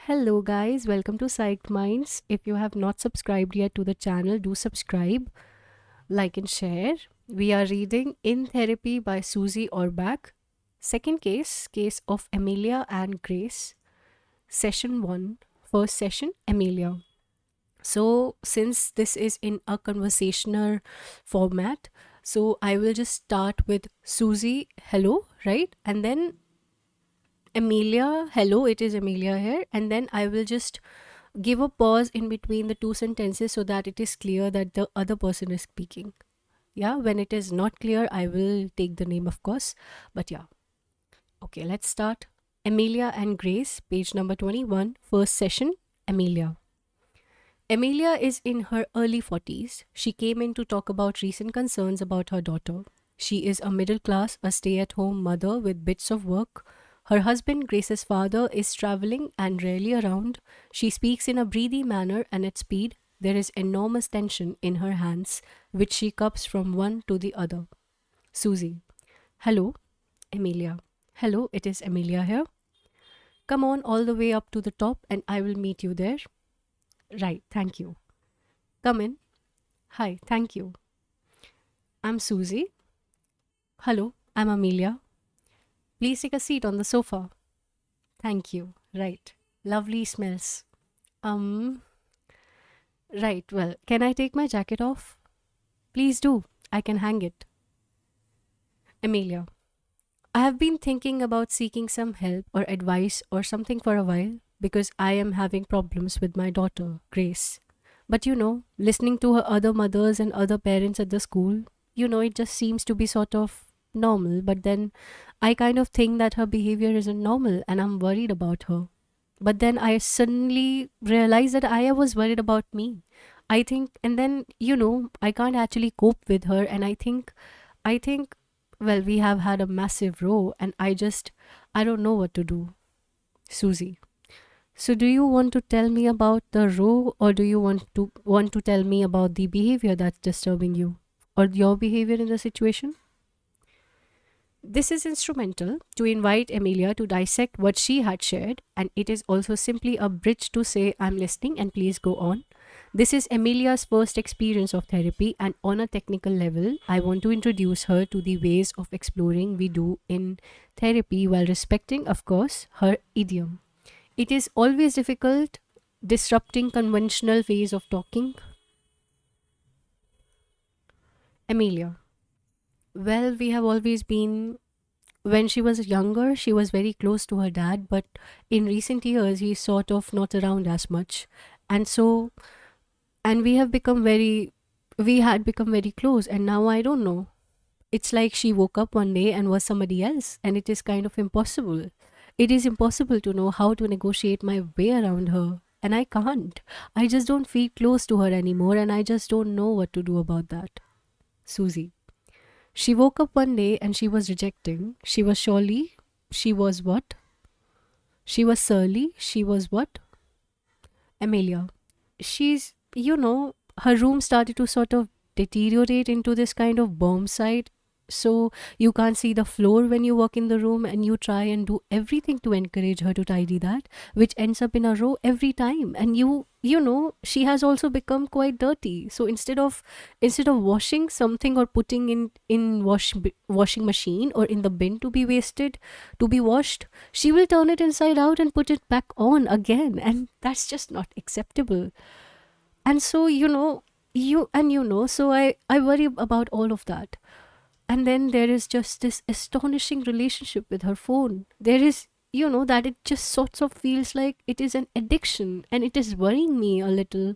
Hello, guys. Welcome to Psyched Minds. If you have not subscribed yet to the channel, do subscribe, like, and share. We are reading In Therapy by Susie Orbach. Second case of Amelia and Grace. Session 1, first session, Amelia. So, since this is in a conversational format, so I will just start with Susie, hello, right? And then Amelia, hello, it is Amelia here. And then I will just give a pause in between the two sentences so that it is clear that the other person is speaking. Yeah, when it is not clear, I will take the name, of course. But yeah, okay, let's start. Amelia and Grace, page number 21, first session, Amelia. Amelia is in her early 40s. She came in to talk about recent concerns about her daughter. She is a middle class, a stay at home mother with bits of work. Her husband, Grace's father, is traveling and rarely around. She speaks in a breathy manner and at speed. There is enormous tension in her hands, which she cups from one to the other. Susie. Hello, Amelia. Hello, it is Amelia here. Come on all the way up to the top and I will meet you there. Right, thank you. Come in. Hi, thank you. I'm Susie. Hello, I'm Amelia. Please take a seat on the sofa. Thank you. Right. Lovely smells. Um, right, well, can I take my jacket off? Please do. I can hang it. Amelia. I have been thinking about seeking some help or advice or something for a while because I am having problems with my daughter, Grace. But listening to her other mothers and other parents at the school, it just seems to be sort of normal. But then I kind of think that her behavior isn't normal and I'm worried about her. But then I suddenly realized that I was worried about me. I think, and then, I can't actually cope with her. And I think, well, we have had a massive row and I don't know what to do. Susie. So do you want to tell me about the row or do you want to tell me about the behavior that's disturbing you or your behavior in the situation? This is instrumental to invite Amelia to dissect what she had shared, and it is also simply a bridge to say, I'm listening and please go on. This is Amelia's first experience of therapy, and on a technical level, I want to introduce her to the ways of exploring we do in therapy while respecting, of course, her idiom. It is always difficult disrupting conventional ways of talking. Amelia. Well, we have always been. When she was younger, she was very close to her dad, but in recent years, he's sort of not around as much. And so, and we had become very close, and now I don't know. It's like she woke up one day and was somebody else, and it is kind of impossible. It is impossible to know how to negotiate my way around her, and I can't. I just don't feel close to her anymore, and I just don't know what to do about that. Susie. She woke up one day and she was rejecting. She was surely. She was what? She was surly. She was what? Amelia. Her room started to sort of deteriorate into this kind of bomb site. So you can't see the floor when you walk in the room and you try and do everything to encourage her to tidy that, which ends up in a row every time. And she has also become quite dirty. So instead of washing something or putting in washing machine or in the bin to be wasted, to be washed, she will turn it inside out and put it back on again. And that's just not acceptable. And so so I worry about all of that. And then there is just this astonishing relationship with her phone. There is that it just sort of feels like it is an addiction, and it is worrying me a little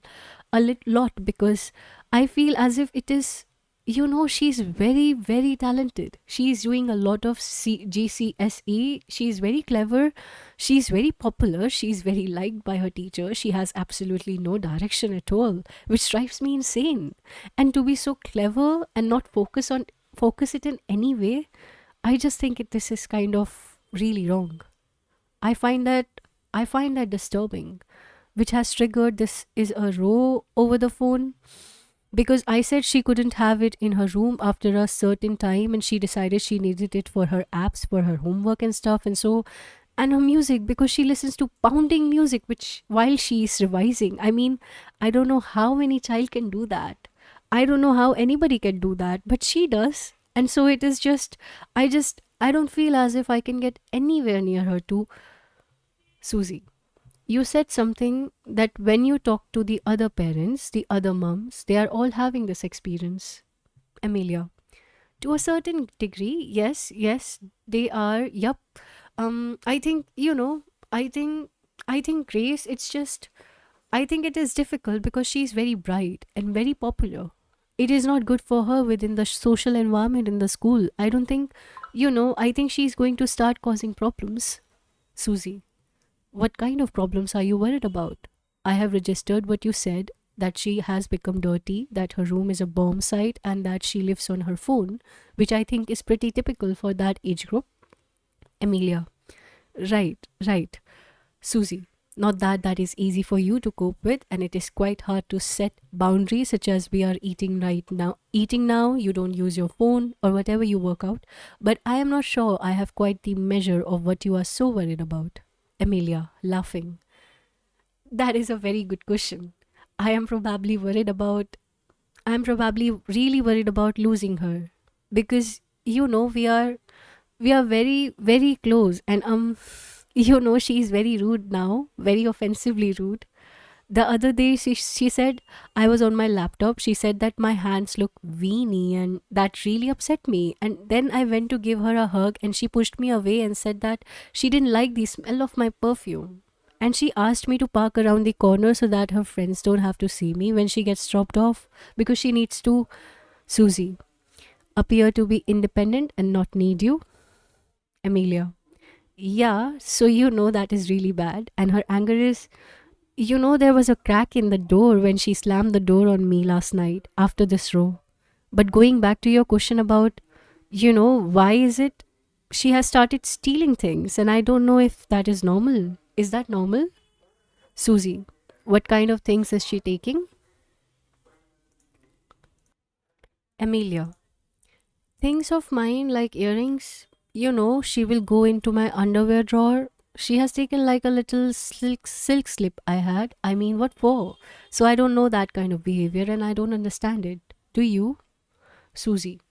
lot, because I feel as if it is. She's very, very talented. She's doing a lot of GCSE. She's very clever. She's very popular. She's very liked by her teacher. She has absolutely no direction at all, which drives me insane. And to be so clever and not focus it in any way, I just think this is kind of really wrong. I find that disturbing, which has triggered this is a row over the phone, because I said she couldn't have it in her room after a certain time, and she decided she needed it for her apps, for her homework and stuff. And so And her music, because she listens to pounding music which while she is revising. I mean, I don't know how any child can do that. I don't know how anybody can do that, but she does. And so it is just, I don't feel as if I can get anywhere near her too. Susie, you said something that when you talk to the other parents, the other moms, they are all having this experience. Amelia, to a certain degree, yes, yes, they are. Yup. I think, I think, Grace, it's just, I think it is difficult because she's very bright and very popular. It is not good for her within the social environment in the school. I don't think, I think she's going to start causing problems. Susie, what kind of problems are you worried about? I have registered what you said, that she has become dirty, that her room is a bomb site, and that she lives on her phone, which I think is pretty typical for that age group. Amelia, right, right. Susie, not that that is easy for you to cope with, and it is quite hard to set boundaries, such as we are eating right now. Eating now, you don't use your phone or whatever you work out. But I am not sure I have quite the measure of what you are so worried about. Amelia, laughing. That is a very good question. I am probably worried about, I'm probably really worried about losing her, because we are very very close, and she is very rude now, very offensively rude. The other day she said, I was on my laptop, she said that my hands look veiny, and that really upset me. And then I went to give her a hug, and she pushed me away and said that she didn't like the smell of my perfume. And she asked me to park around the corner so that her friends don't have to see me when she gets dropped off, because she needs to, Susie, appear to be independent and not need you. Amelia, yeah, so that is really bad. And her anger is, there was a crack in the door when she slammed the door on me last night after this row. But going back to your question about, why is it she has started stealing things, and I don't know if that is normal. Is that normal? Susie, what kind of things is she taking? Amelia, things of mine like earrings. She will go into my underwear drawer. She has taken like a little silk slip I had. I mean, what for? So I don't know that kind of behavior, and I don't understand it. Do you? Susie.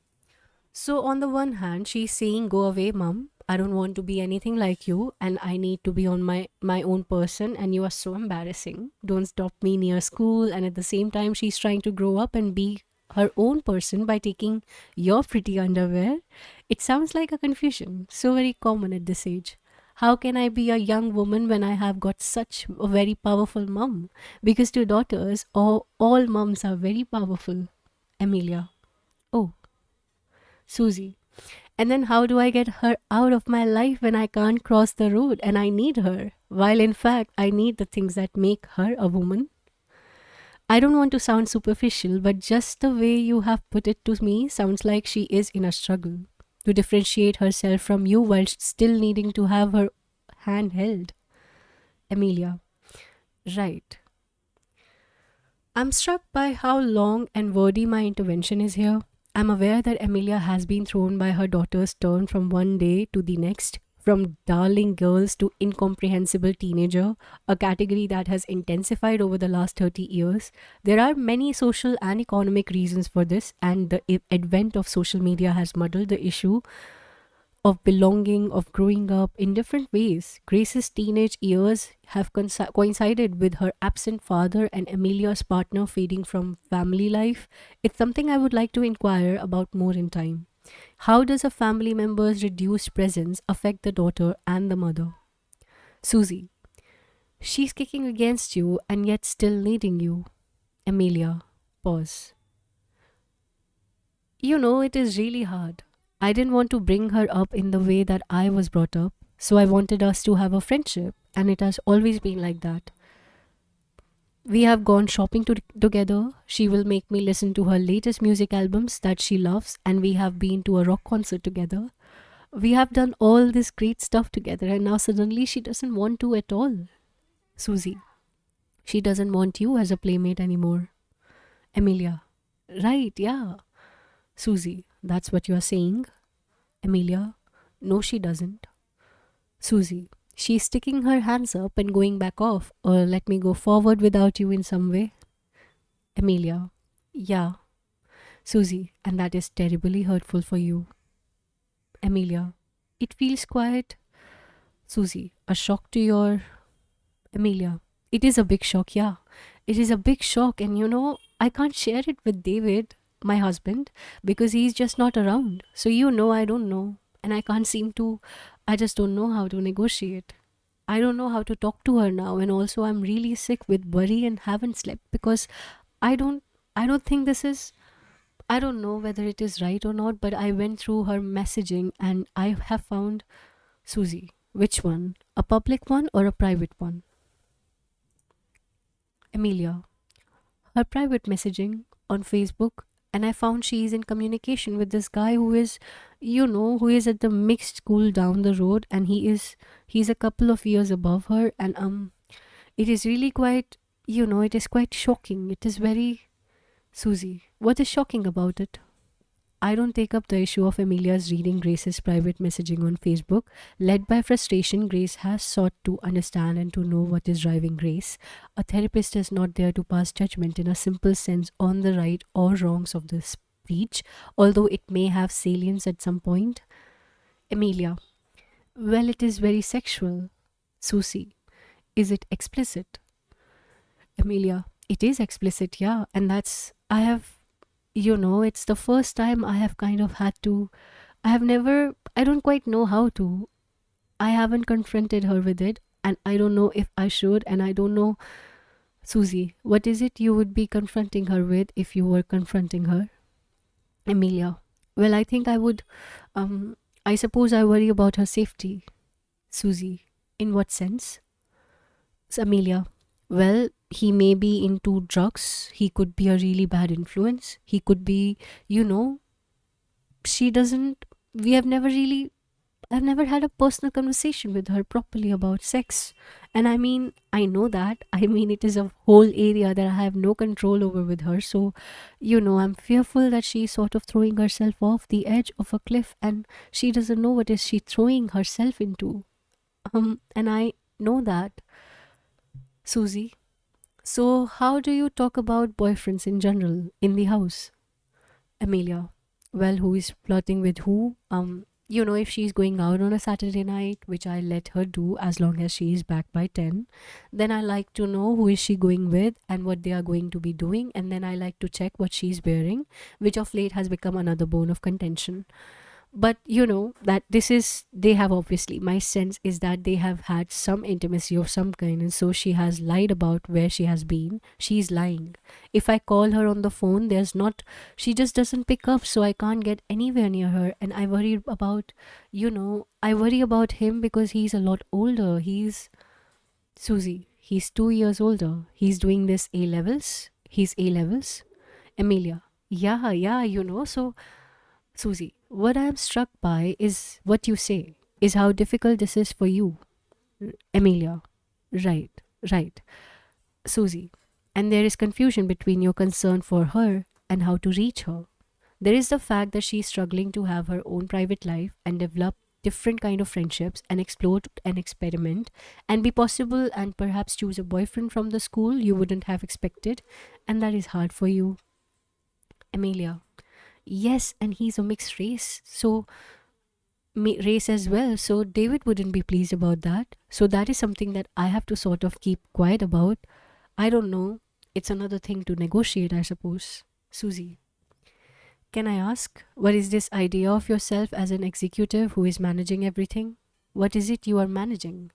So on the one hand, she's saying, "Go away, mom. I don't want to be anything like you, and I need to be on my own person, and you are so embarrassing. Don't stop me near school." And at the same time, she's trying to grow up and be her own person by taking your pretty underwear. It sounds like a confusion, so very common at this age. How can I be a young woman when I have got such a very powerful mom? Because to daughters, all moms are very powerful. Amelia. Oh, Susie. And then how do I get her out of my life when I can't cross the road and I need her? While in fact, I need the things that make her a woman. I don't want to sound superficial, but just the way you have put it to me sounds like she is in a struggle to differentiate herself from you while still needing to have her hand held. Amelia. Right. I'm struck by how long and wordy my intervention is here. I'm aware that Amelia has been thrown by her daughter's turn from one day to the next, from darling girls to incomprehensible teenager, a category that has intensified over the last 30 years. There are many social and economic reasons for this, and the advent of social media has muddled the issue of belonging, of growing up in different ways. Grace's teenage years have coincided with her absent father and Amelia's partner fading from family life. It's something I would like to inquire about more in time. How does a family member's reduced presence affect the daughter and the mother? Susie, she's kicking against you and yet still needing you. Amelia, pause. It is really hard. I didn't want to bring her up in the way that I was brought up, so I wanted us to have a friendship, and it has always been like that. We have gone shopping together. She will make me listen to her latest music albums that she loves, and we have been to a rock concert together. We have done all this great stuff together, and now suddenly she doesn't want to at all. Susie, she doesn't want you as a playmate anymore. Amelia, right, yeah. Susie, that's what you are saying? Amelia, no, she doesn't. Susie, She's sticking her hands up and going back off, or let me go forward without you in some way. Amelia. Yeah. Susie, and that is terribly hurtful for you. Amelia. It feels quite. Susie, a shock to your. Amelia. It is a big shock, yeah. It is a big shock, and I can't share it with David, my husband, because he's just not around. So, I don't know. And I can't seem to. I just don't know how to negotiate. I don't know how to talk to her now, and also I'm really sick with worry and haven't slept because I don't I don't think this is I don't know whether it is right or not, but I went through her messaging and I have found. Susie, which one? A public one or a private one? Amelia, her private messaging on Facebook, and I found she is in communication with this guy who is at the mixed school down the road, and he's a couple of years above her, and it is really quite, it is quite shocking. It is very. Susie, what is shocking about it? I don't take up the issue of Amelia's reading Grace's private messaging on Facebook. Led by frustration, Grace has sought to understand and to know what is driving Grace. A therapist is not there to pass judgment in a simple sense on the right or wrongs of the speech, although it may have salience at some point. Amelia, well, it is very sexual. Susie, is it explicit? Amelia, it is explicit, yeah, and it's the first time I have kind of had to. I don't quite know how to. I haven't confronted her with it, and I don't know if I should, and I don't know. Susie, what is it you would be confronting her with if you were confronting her? Amelia, well, I think I would. I suppose I worry about her safety. Susie, in what sense? Amelia, well, he may be into drugs. He could be a really bad influence. He could be, you know, she doesn't. We have never really. I've never had a personal conversation with her properly about sex. And I mean, I know that. I mean, it is a whole area that I have no control over with her. So, I'm fearful that she's sort of throwing herself off the edge of a cliff and she doesn't know what is she throwing herself into. And I know that. Susie, so how do you talk about boyfriends in general in the house? Amelia, well, who is flirting with who? If she's going out on a Saturday night, which I let her do as long as she is back by 10, then I like to know who is she going with and what they are going to be doing, and then I like to check what she's wearing, which of late has become another bone of contention. But that this is they have obviously, my sense is that they have had some intimacy of some kind, and so she has lied about where she has been. She's lying. If I call her on the phone, there's not she just doesn't pick up, so I can't get anywhere near her, and I worry about him because he's a lot older. Susie, he's 2 years older. He's doing this A levels. He's A levels. Amelia, yeah, yeah, so Susie, what I am struck by is what you say, is how difficult this is for you. Amelia, right, right. Susie, and there is confusion between your concern for her and how to reach her. There is the fact that she is struggling to have her own private life and develop different kind of friendships and explore and experiment and be possible and perhaps choose a boyfriend from the school you wouldn't have expected, and that is hard for you. Amelia, yes, and he's a mixed race, so race as well. So David wouldn't be pleased about that. So that is something that I have to sort of keep quiet about. I don't know. It's another thing to negotiate, I suppose. Susie, can I ask, what is this idea of yourself as an executive who is managing everything? What is it you are managing?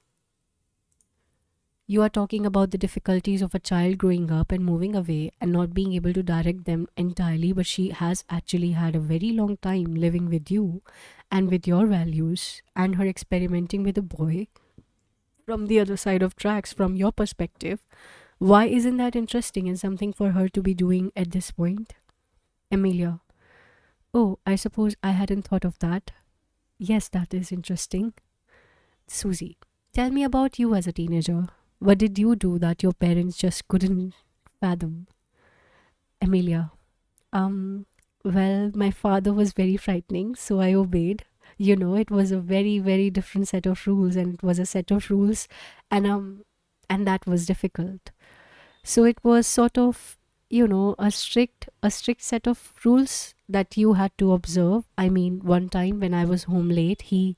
You are talking about the difficulties of a child growing up and moving away and not being able to direct them entirely, but she has actually had a very long time living with you and with your values, and her experimenting with a boy from the other side of tracks from your perspective. Why isn't that interesting and something for her to be doing at this point? Amelia, oh, I suppose I hadn't thought of that. Yes, that is interesting. Susie, tell me about you as a teenager. What did you do that your parents just couldn't fathom? Amelia, well, my father was very frightening, so I obeyed. It was a very, very different set of rules, and it was a set of rules, and that was difficult. So it was sort of, a strict set of rules that you had to observe. I mean, one time when I was home late, he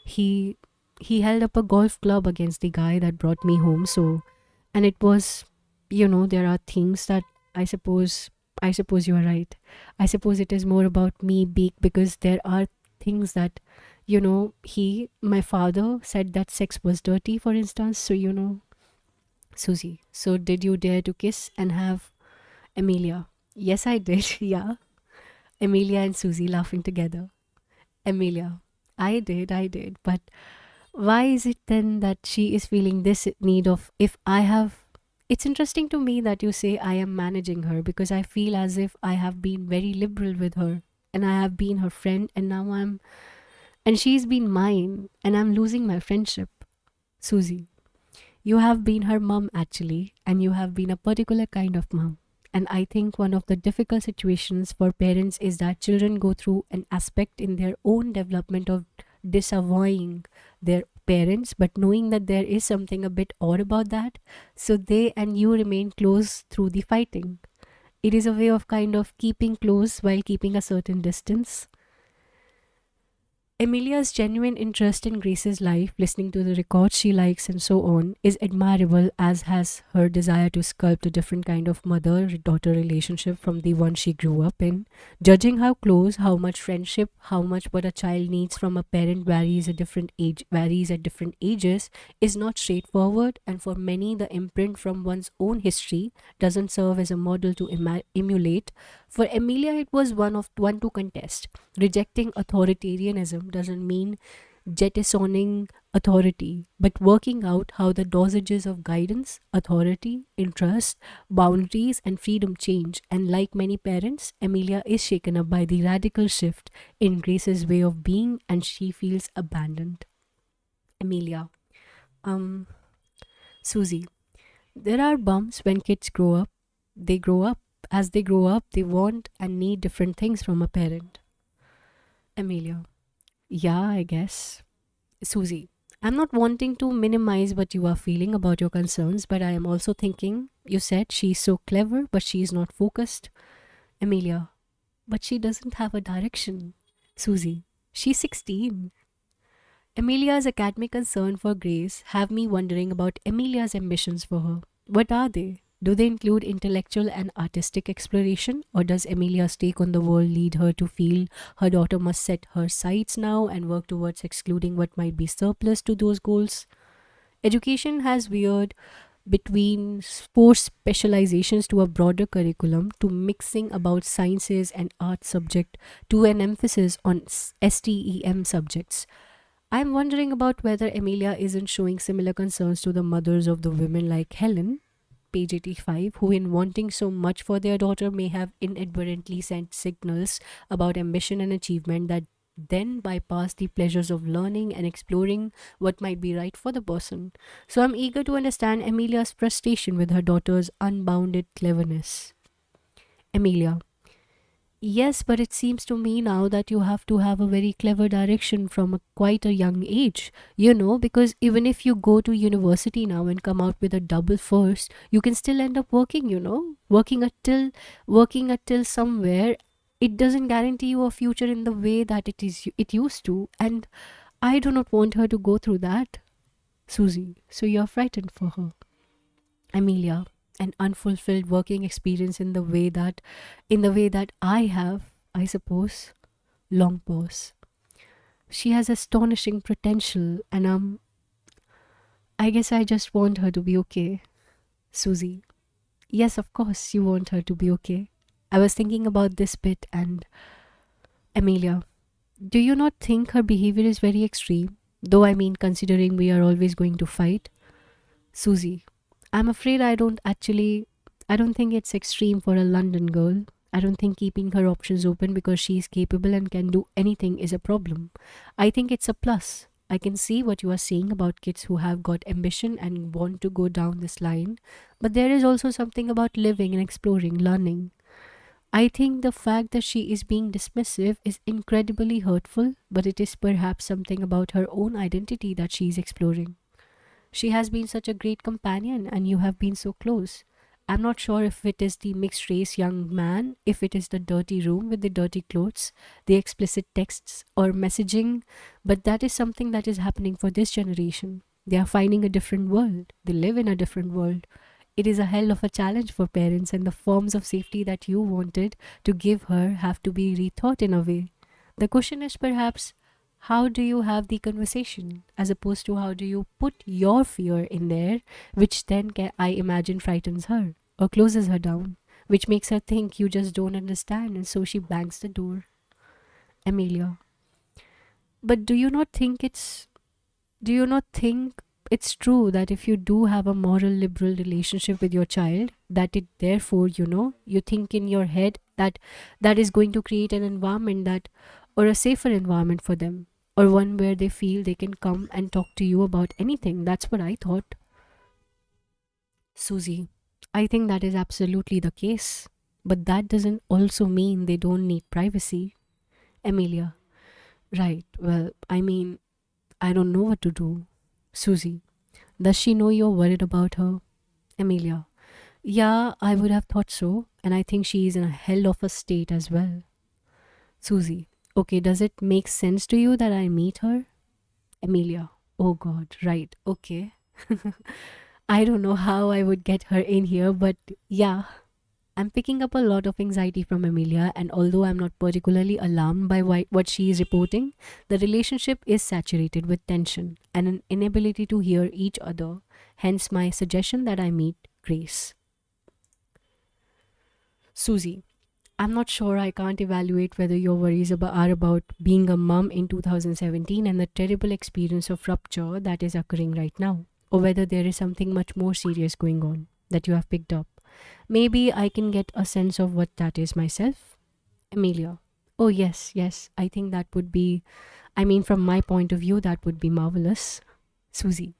he held up a golf club against the guy that brought me home. So, and it was, there are things that I suppose I suppose you are right. I suppose it is more about me being, because there are things that, he my father said that sex was dirty, for instance. So, Susie, so did you dare to kiss and have Amelia? Yes, I did. Yeah. Amelia and Susie laughing together. Amelia, I did. But why is it then that she is feeling this need of, if I have. It's interesting to me that you say I am managing her, because I feel as if I have been very liberal with her, and I have been her friend, and now and she's been mine, and I'm losing my friendship. Susie, you have been her mum actually, and you have been a particular kind of mum. And I think one of the difficult situations for parents is that children go through an aspect in their own development of disavowing their parents, but knowing that there is something a bit odd about that. So they and you remain close through the fighting. It is a way of kind of keeping close while keeping a certain distance. Emilia's genuine interest in Grace's life, listening to the records she likes and so on, is admirable, as has her desire to sculpt a different kind of mother daughter relationship from the one she grew up in. Judging how close, how much friendship, how much what a child needs from a parent varies at different ages is not straightforward, and for many the imprint from one's own history doesn't serve as a model to emulate. For Emilia it was one to contest. Rejecting authoritarianism doesn't mean jettisoning authority, but working out how the dosages of guidance, authority, interest, boundaries, and freedom change. And like many parents, Emilia is shaken up by the radical shift in Grace's way of being, and she feels abandoned. Emilia, um, Susie, there are bumps when kids grow up. They grow up. As they grow up, they want and need different things from a parent. Amelia. Yeah, I guess. Susie. I'm not wanting to minimize what you are feeling about your concerns, but I am also thinking, you said she's so clever, but she's not focused. Amelia. But she doesn't have a direction. Susie. She's 16. Amelia's academic concern for Grace have me wondering about Amelia's ambitions for her. What are they? Do they include intellectual and artistic exploration, or does Amelia's take on the world lead her to feel her daughter must set her sights now and work towards excluding what might be surplus to those goals? Education has veered between sports specializations to a broader curriculum, to mixing about sciences and art subject, to an emphasis on STEM subjects. I'm wondering about whether Amelia isn't showing similar concerns to the mothers of the women like Helen, page 85, who, in wanting so much for their daughter, may have inadvertently sent signals about ambition and achievement that then bypass the pleasures of learning and exploring what might be right for the person. So I'm eager to understand Amelia's frustration with her daughter's unbounded cleverness. Amelia. Yes, but it seems to me now that you have to have a very clever direction from quite a young age. Because even if you go to university now and come out with a double first, you can still end up working, working until somewhere. It doesn't guarantee you a future in the way that it used to, and I do not want her to go through that. Susie, so you're frightened for her. Amelia, an unfulfilled working experience in the way that I have, I suppose. Long pause. She has astonishing potential, and I guess I just want her to be okay. Susie. Yes, of course you want her to be okay. I was thinking about this bit, and Amelia, do you not think her behavior is very extreme? Though I mean, considering we are always going to fight. Susie, I'm afraid I don't think it's extreme for a London girl. I don't think keeping her options open because she is capable and can do anything is a problem. I think it's a plus. I can see what you are saying about kids who have got ambition and want to go down this line, but there is also something about living and exploring, learning. I think the fact that she is being dismissive is incredibly hurtful, but it is perhaps something about her own identity that she is exploring. She has been such a great companion, and you have been so close. I'm not sure if it is the mixed race young man, if it is the dirty room with the dirty clothes, the explicit texts, or messaging, but that is something that is happening for this generation. They are finding a different world, they live in a different world. It is a hell of a challenge for parents, and the forms of safety that you wanted to give her have to be rethought in a way. The question is perhaps, how do you have the conversation as opposed to how do you put your fear in there, which then I imagine frightens her or closes her down, which makes her think you just don't understand, and so she bangs the door. Amelia, but do you not think it's true that if you do have a moral liberal relationship with your child, that it therefore, you think in your head that that is going to create an environment that, or a safer environment for them, or one where they feel they can come and talk to you about anything? That's what I thought. Susie, I think that is absolutely the case, but that doesn't also mean they don't need privacy. Amelia, right, well, I mean, I don't know what to do. Susie, does she know you're worried about her? Amelia, yeah, I would have thought so, and I think she is in a hell of a state as well. Susie, okay, does it make sense to you that I meet her? Amelia, oh god, right, okay. I don't know how I would get her in here, but yeah. I'm picking up a lot of anxiety from Amelia, and although I'm not particularly alarmed by what she is reporting, the relationship is saturated with tension and an inability to hear each other. Hence, my suggestion that I meet Grace. Susie, I'm not sure. I can't evaluate whether your worries are about being a mum in 2017 and the terrible experience of rupture that is occurring right now, or whether there is something much more serious going on that you have picked up. Maybe I can get a sense of what that is myself. Amelia. Oh, yes, yes. I think that would be, I mean, from my point of view, that would be marvelous. Susie.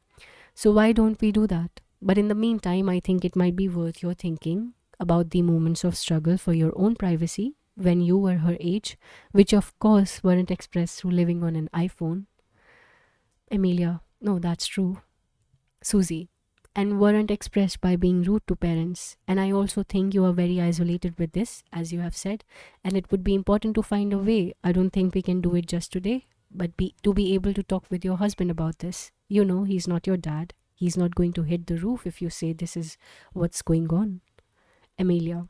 So why don't we do that? But in the meantime, I think it might be worth your thinking about the moments of struggle for your own privacy when you were her age, which of course weren't expressed through living on an iPhone. Amelia. No, that's true. Susie, and weren't expressed by being rude to parents. And I also think you are very isolated with this, as you have said, and it would be important to find a way. I don't think we can do it just today, but to be able to talk with your husband about this. You know, he's not your dad. He's not going to hit the roof if you say this is what's going on. Amelia,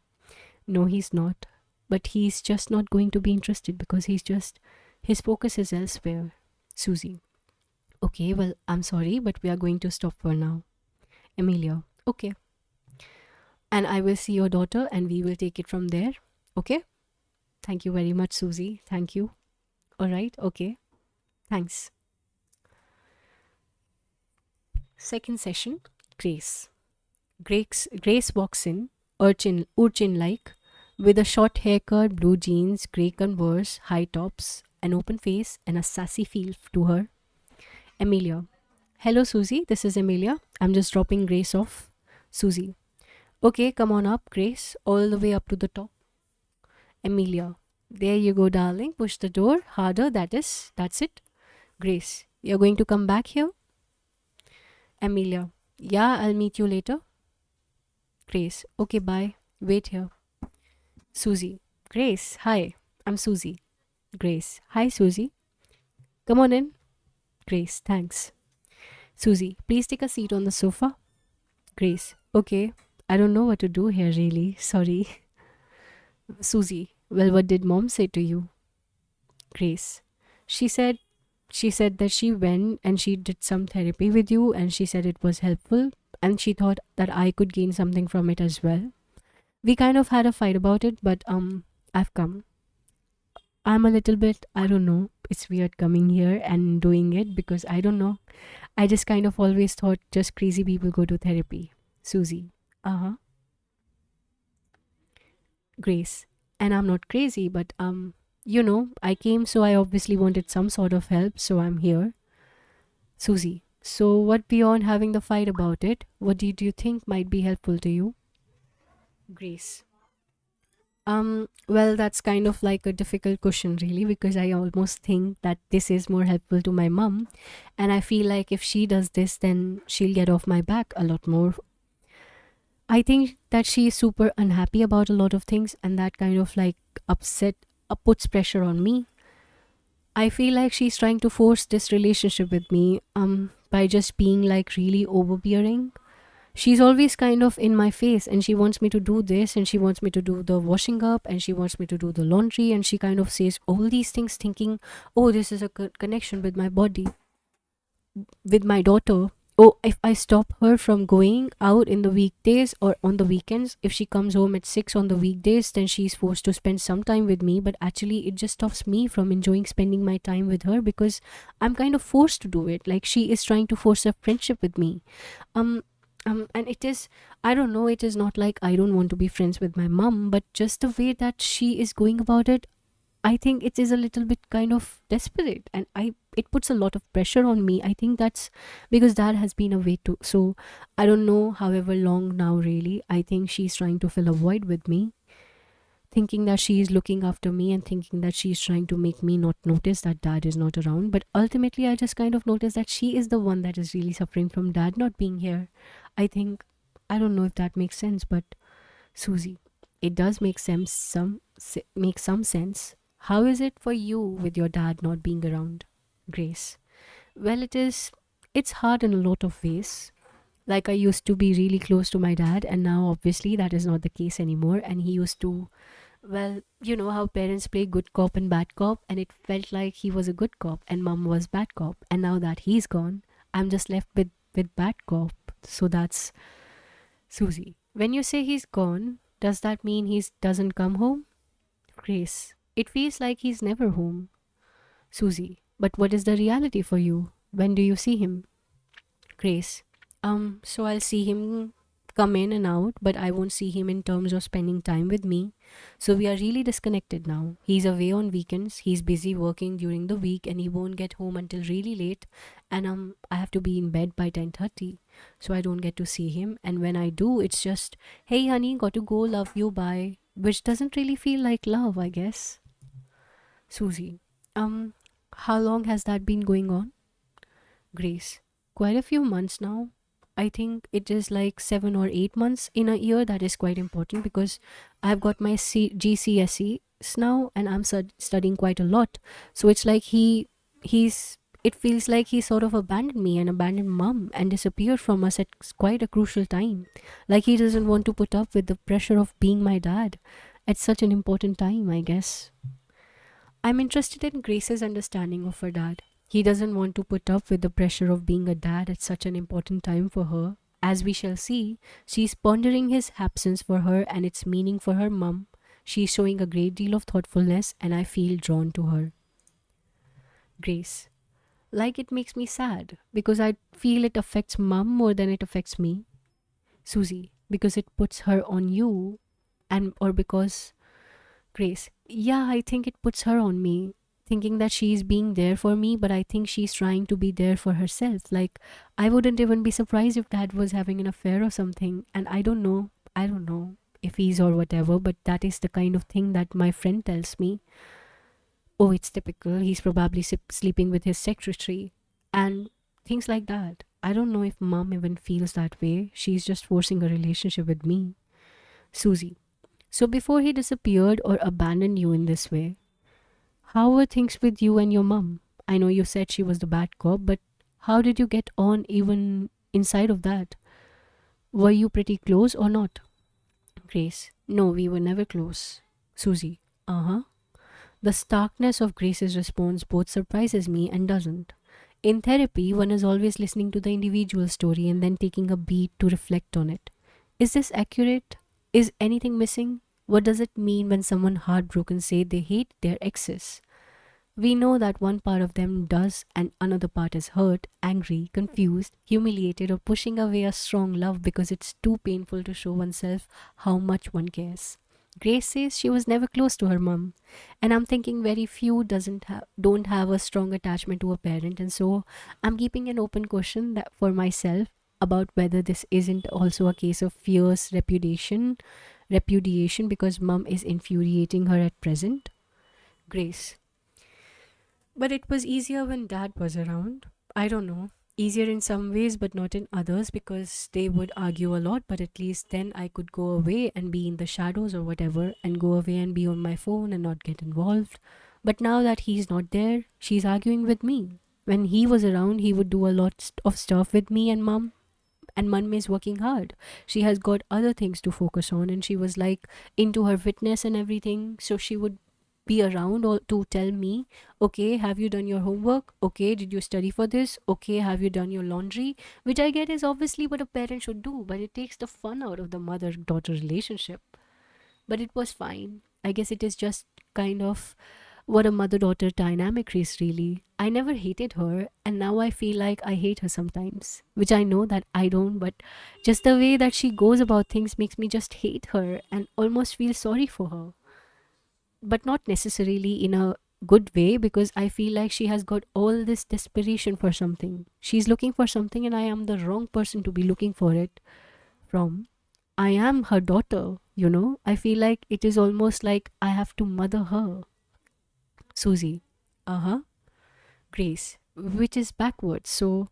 no, he's not. But he's just not going to be interested because his focus is elsewhere. Susie, okay, well, I'm sorry, but we are going to stop for now. Amelia, okay. And I will see your daughter and we will take it from there. Okay? Thank you very much, Susie. Thank you. All right. Okay. Thanks. Second session, Grace. Grace walks in, urchin like, with a short haircut, blue jeans, grey Converse, high tops, an open face, and a sassy feel to her. Amelia. Hello, Susie. This is Amelia. I'm just dropping Grace off. Susie. Okay, come on up, Grace. All the way up to the top. Amelia. There you go, darling. Push the door harder. That's it. Grace. You're going to come back here? Amelia. Yeah, I'll meet you later. Grace. Okay, bye. Wait here. Susie. Grace. Hi. I'm Susie. Grace. Hi, Susie. Come on in. Grace. Thanks. Susie. Please take a seat on the sofa. Grace. Okay. I don't know what to do here, really. Sorry. Susie. Well, what did mom say to you? Grace. She said that she went and she did some therapy with you and she said it was helpful and she thought that I could gain something from it as well. We kind of had a fight about it, but I've come. I'm a little bit, I don't know, it's weird coming here and doing it because I don't know. I just kind of always thought just crazy people go to therapy. Susie. Uh-huh. Grace. And I'm not crazy, but I came so I obviously wanted some sort of help, so I'm here. Susie. So what beyond having the fight about it, what did you think might be helpful to you? Grace. Well, that's kind of like a difficult question, really, because I almost think that this is more helpful to my mum. And I feel like if she does this, then she'll get off my back a lot more. I think that she is super unhappy about a lot of things, and that kind of like upset, puts pressure on me. I feel like she's trying to force this relationship with me, by just being like really overbearing. She's always kind of in my face, and she wants me to do this, and she wants me to do the washing up, and she wants me to do the laundry, and she kind of says all these things thinking, oh, this is a connection with my body, with my daughter. Oh, if I stop her from going out in the weekdays or on the weekends, if she comes home at 6 on the weekdays, then she's forced to spend some time with me. But actually, it just stops me from enjoying spending my time with her because I'm kind of forced to do it. Like she is trying to force a friendship with me. Um, and it is, I don't know, it is not like I don't want to be friends with my mom, but just the way that she is going about it, I think it is a little bit kind of desperate, and I it puts a lot of pressure on me. I think that's because that has been a way to, so I don't know, however long now, really. I think she's trying to fill a void with me, thinking that she is looking after me and thinking that she's trying to make me not notice that dad is not around. But ultimately, I just kind of notice that she is the one that is really suffering from dad not being here. I think, I don't know if that makes sense, but Susie, it does make sense, make some sense. How is it for you with your dad not being around, Grace? Well, it's hard in a lot of ways. Like I used to be really close to my dad, and now obviously that is not the case anymore. And he used to, well, you know how parents play good cop and bad cop, and it felt like he was a good cop and mom was bad cop. And now that he's gone, I'm just left with bad cop. So that's Susie. When you say he's gone, does that mean he doesn't come home? Grace, it feels like he's never home. Susie, but what is the reality for you? When do you see him? Grace, so I'll see him come in and out, but I won't see him in terms of spending time with me. So we are really disconnected now. He's away on weekends, he's busy working during the week, and he won't get home until really late. And I have to be in bed by 10:30. So I don't get to see him. And when I do, it's just, hey honey, got to go, love you, bye. Which doesn't really feel like love, I guess. Susie, how long has that been going on? Grace, quite a few months now. I think it is like 7 or 8 months in a year. That is quite important because I've got my GCSEs now, and I'm studying quite a lot. So it's like it feels like he sort of abandoned me and abandoned mom and disappeared from us at quite a crucial time. Like he doesn't want to put up with the pressure of being my dad at such an important time, I guess. I'm interested in Grace's understanding of her dad. He doesn't want to put up with the pressure of being a dad at such an important time for her. As we shall see, she's pondering his absence for her and its meaning for her mum. She's showing a great deal of thoughtfulness, and I feel drawn to her. Grace. Like it makes me sad because I feel it affects mum more than it affects me. Susie. Because it puts her on you, and or because Grace. Yeah, I think it puts her on me, thinking that she's being there for me, but I think she's trying to be there for herself. Like, I wouldn't even be surprised if dad was having an affair or something, and I don't know. I don't know if he's or whatever, but that is the kind of thing that my friend tells me. Oh, it's typical. He's probably sleeping with his secretary, and things like that. I don't know if mom even feels that way. She's just forcing a relationship with me. Susie. So before he disappeared or abandoned you in this way, how were things with you and your mum? I know you said she was the bad cop, but how did you get on even inside of that? Were you pretty close or not? Grace. No, we were never close. Susie. Uh huh. The starkness of Grace's response both surprises me and doesn't. In therapy, one is always listening to the individual story and then taking a beat to reflect on it. Is this accurate? Is anything missing? What does it mean when someone heartbroken say they hate their exes? We know that one part of them does and another part is hurt, angry, confused, humiliated, or pushing away a strong love because it's too painful to show oneself how much one cares. Grace says she was never close to her mum, and I'm thinking very few don't have a strong attachment to a parent, and so I'm keeping an open question that for myself about whether this isn't also a case of fierce repudiation repudiation because mum is infuriating her at present. Grace. But it was easier when dad was around. I don't know. Easier in some ways, but not in others because they would argue a lot. But at least then I could go away and be in the shadows or whatever, and go away and be on my phone and not get involved. But now that he's not there, she's arguing with me. When he was around, he would do a lot of stuff with me and mum. And mum is working hard. She has got other things to focus on, and she was like into her fitness and everything. So she would be around or to tell me, okay, have you done your homework? Okay, did you study for this? Okay, have you done your laundry? Which I get is obviously what a parent should do, but it takes the fun out of the mother daughter relationship. But it was fine. I guess it is just kind of what a mother daughter dynamic is really. I never hated her, and now I feel like I hate her sometimes, which I know that I don't, but just the way that she goes about things makes me just hate her and almost feel sorry for her, but not necessarily in a good way because I feel like she has got all this desperation for something. She's looking for something, and I am the wrong person to be looking for it from. I am her daughter. I feel like it is almost like I have to mother her. Susie. Uh huh. Grace. Which is backwards. So,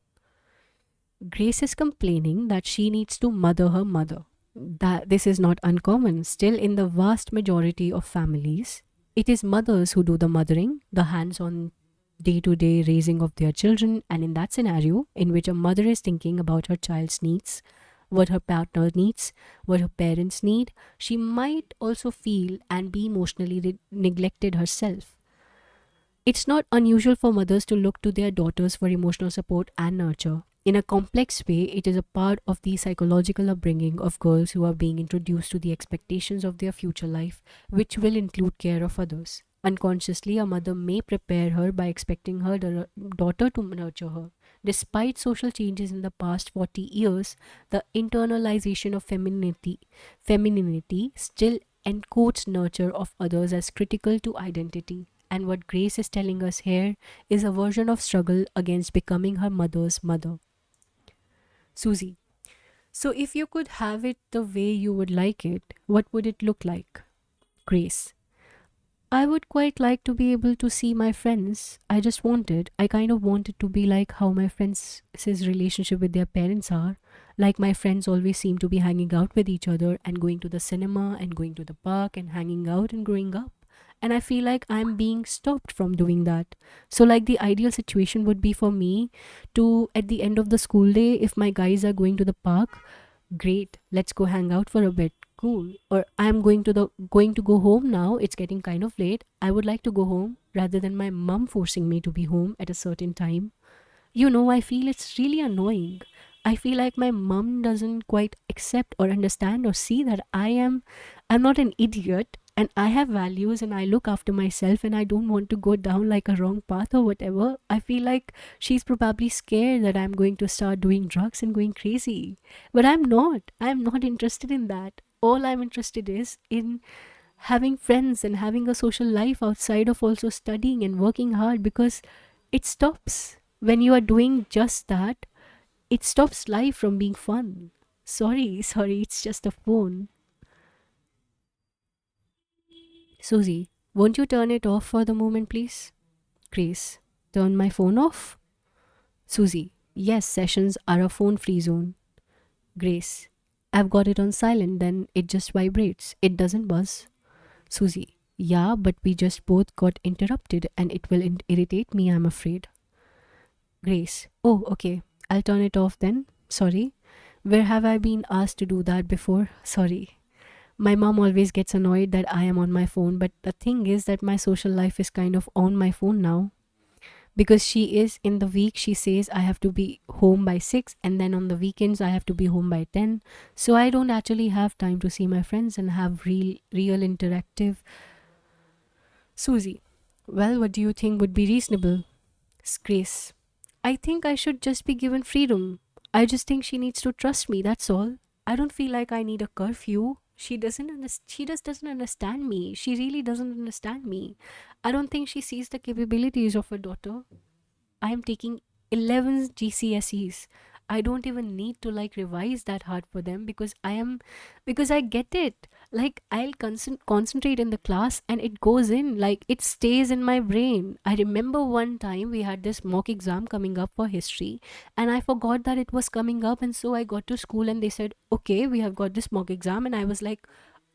Grace is complaining that she needs to mother her mother. That this is not uncommon. Still, in the vast majority of families, it is mothers who do the mothering, the hands on day to day raising of their children. And in that scenario, in which a mother is thinking about her child's needs, what her partner needs, what her parents need, she might also feel and be emotionally neglected herself. It's not unusual for mothers to look to their daughters for emotional support and nurture. In a complex way, it is a part of the psychological upbringing of girls who are being introduced to the expectations of their future life, which will include care of others. Unconsciously, a mother may prepare her by expecting her daughter to nurture her. Despite social changes in the past 40 years, the internalization of femininity still encodes nurture of others as critical to identity. And what Grace is telling us here is a version of struggle against becoming her mother's mother. Susie. So, if you could have it the way you would like it, what would it look like? Grace. I would quite like to be able to see my friends. I kind of wanted to be like how my friends' relationship with their parents are. Like my friends always seem to be hanging out with each other and going to the cinema and going to the park and hanging out and growing up. And I feel like I'm being stopped from doing that. So, like, the ideal situation would be for me to, at the end of the school day, if my guys are going to the park, great, let's go hang out for a bit. Cool. Or I'm going to go home now. It's getting kind of late. I would like to go home rather than my mum forcing me to be home at a certain time. I feel it's really annoying. I feel like my mum doesn't quite accept or understand or see that I'm not an idiot, and I have values and I look after myself, and I don't want to go down like a wrong path or whatever. I feel like she's probably scared that I'm going to start doing drugs and going crazy. But I'm not. I'm not interested in that. All I'm interested is in having friends and having a social life outside of also studying and working hard, because it stops when you are doing just that. It stops life from being fun. Sorry, it's just a phone. Susie, won't you turn it off for the moment, please? Grace, turn my phone off? Susie, yes, sessions are a phone free zone. Grace, I've got it on silent, then it just vibrates. It doesn't buzz. Susie, yeah, but we just both got interrupted and it will irritate me, I'm afraid. Grace, oh, okay. I'll turn it off then. Sorry. Where have I been asked to do that before? Sorry. My mom always gets annoyed that I am on my phone, but the thing is that my social life is kind of on my phone now. Because she is in the week, she says I have to be home by 6, and then on the weekends, I have to be home by 10. So I don't actually have time to see my friends and have real interactive. Susie, well, what do you think would be reasonable? Grace, I think I should just be given freedom. I just think she needs to trust me, that's all. I don't feel like I need a curfew. She just doesn't understand me. She really doesn't understand me. I don't think she sees the capabilities of her daughter. I am taking 11 GCSEs. I don't even need to like revise that hard for them because I get it. Like I'll concentrate in the class and it goes in, like it stays in my brain. I remember one time we had this mock exam coming up for history, and I forgot that it was coming up, and so I got to school and they said, "Okay, we have got this mock exam," and I was like,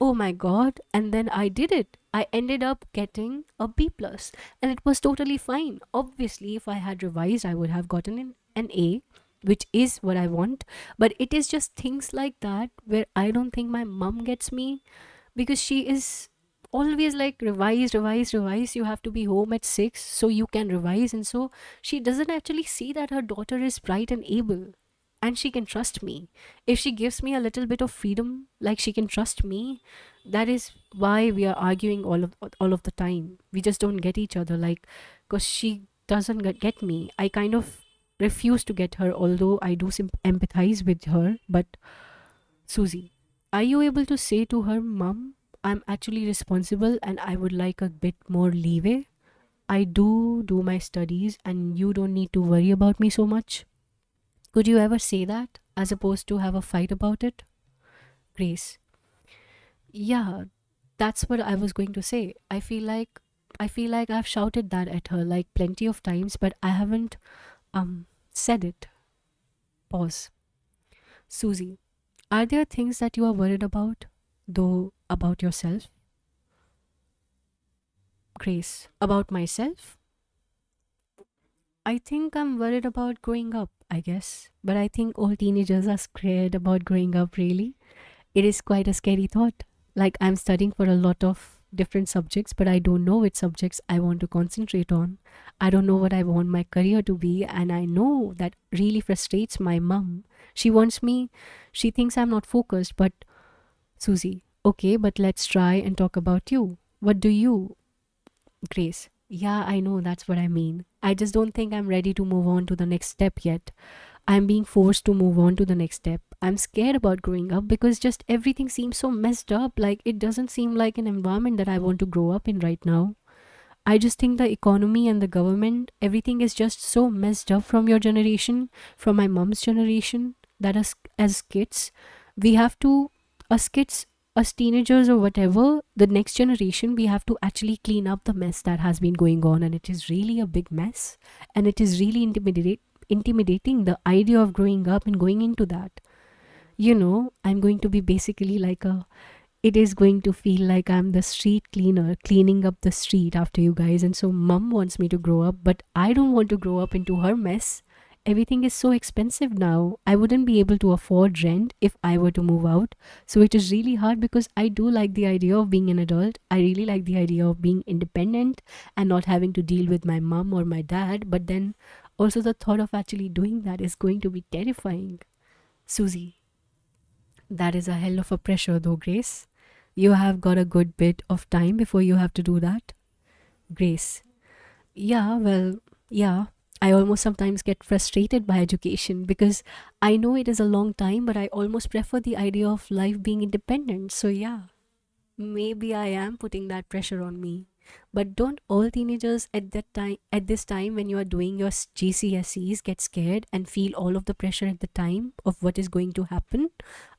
"Oh my god." And then I did it. I ended up getting a B plus, and it was totally fine. Obviously, if I had revised, I would have gotten an A, which is what I want. But it is just things like that where I don't think my mom gets me, because she is always like, revise, revise, revise. You have to be home at 6 so you can revise. And so she doesn't actually see that her daughter is bright and able, and she can trust me. If she gives me a little bit of freedom, like she can trust me, that is why we are arguing all of the time. We just don't get each other, like, because she doesn't get me. I kind of refuse to get her, although I do empathize with her. But Susie, are you able to say to her, "Mom, I'm actually responsible and I would like a bit more leeway. I do my studies and you don't need to worry about me so much"? Could you ever say that as opposed to have a fight about it? Grace. Yeah, that's what I was going to say. I feel like I've shouted that at her like plenty of times, but I haven't said it. Pause. Susie, are there things that you are worried about, though, about yourself? Grace, about myself? I think I'm worried about growing up, I guess. But I think all teenagers are scared about growing up, really. It is quite a scary thought. Like, I'm studying for a lot of different subjects, but I don't know which subjects I want to concentrate on. I don't know what I want my career to be, and I know that really frustrates my mum. She wants me, she thinks I'm not focused, but Susie, okay, but let's try and talk about you. What do you, Grace? Yeah, I know, that's what I mean. I just don't think I'm ready to move on to the next step yet. I'm being forced to move on to the next step. I'm scared about growing up because just everything seems so messed up. Like, it doesn't seem like an environment that I want to grow up in right now. I just think the economy and the government, everything is just so messed up from your generation, from my mom's generation, that as kids, we have to, us kids, us teenagers or whatever, the next generation, we have to actually clean up the mess that has been going on. And it is really a big mess. And it is really intimidating, the idea of growing up and going into that. I'm going to be basically like a, it is going to feel like I'm the street cleaner, cleaning up the street after you guys. And so mom wants me to grow up, but I don't want to grow up into her mess. Everything is so expensive now. I wouldn't be able to afford rent if I were to move out. So it is really hard because I do like the idea of being an adult. I really like the idea of being independent and not having to deal with my mom or my dad. But then also the thought of actually doing that is going to be terrifying. Susie, that is a hell of a pressure though, Grace. You have got a good bit of time before you have to do that. Grace. Yeah, well, yeah. I almost sometimes get frustrated by education because I know it is a long time, but I almost prefer the idea of life being independent. So, yeah, maybe I am putting that pressure on me. But don't all teenagers at this time when you are doing your GCSEs get scared and feel all of the pressure at the time of what is going to happen?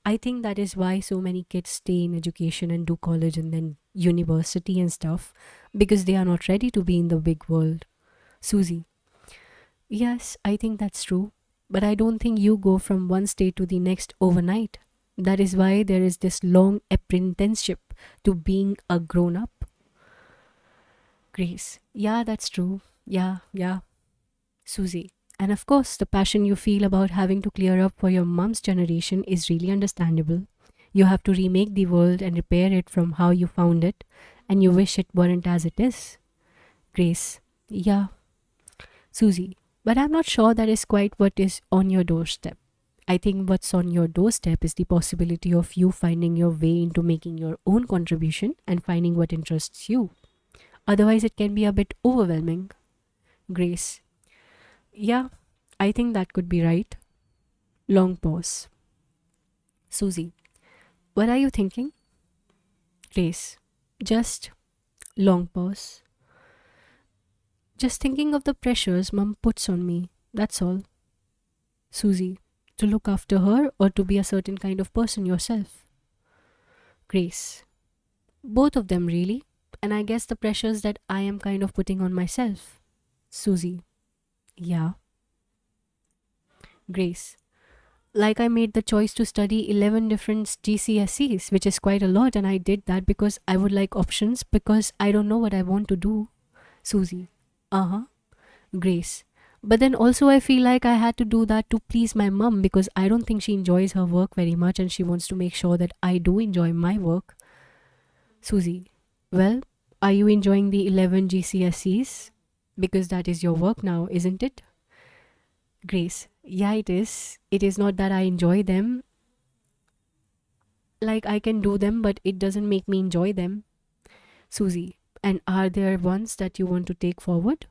I think that is why so many kids stay in education and do college and then university and stuff, because they are not ready to be in the big world. Susie, yes, I think that's true. But I don't think you go from one state to the next overnight. That is why there is this long apprenticeship to being a grown up. Grace, yeah, that's true. Yeah, yeah. Susie, and of course, the passion you feel about having to clear up for your mom's generation is really understandable. You have to remake the world and repair it from how you found it, and you wish it weren't as it is. Grace, yeah. Susie, but I'm not sure that is quite what is on your doorstep. I think what's on your doorstep is the possibility of you finding your way into making your own contribution and finding what interests you. Otherwise, it can be a bit overwhelming. Grace, yeah, I think that could be right. Long pause. Susie, what are you thinking? Grace, just long pause. Just thinking of the pressures mum puts on me. That's all. Susie, to look after her or to be a certain kind of person yourself? Grace. Both of them, really. And I guess the pressures that I am kind of putting on myself. Susie. Yeah. Grace. Like I made the choice to study 11 different GCSEs, which is quite a lot, and I did that because I would like options because I don't know what I want to do. Susie. Uh huh. Grace. But then also, I feel like I had to do that to please my mum because I don't think she enjoys her work very much and she wants to make sure that I do enjoy my work. Susie. Well, are you enjoying the 11 GCSEs? Because that is your work now, isn't it? Grace. Yeah, it is. It is not that I enjoy them. Like I can do them, but it doesn't make me enjoy them. Susie. And are there ones that you want to take forward?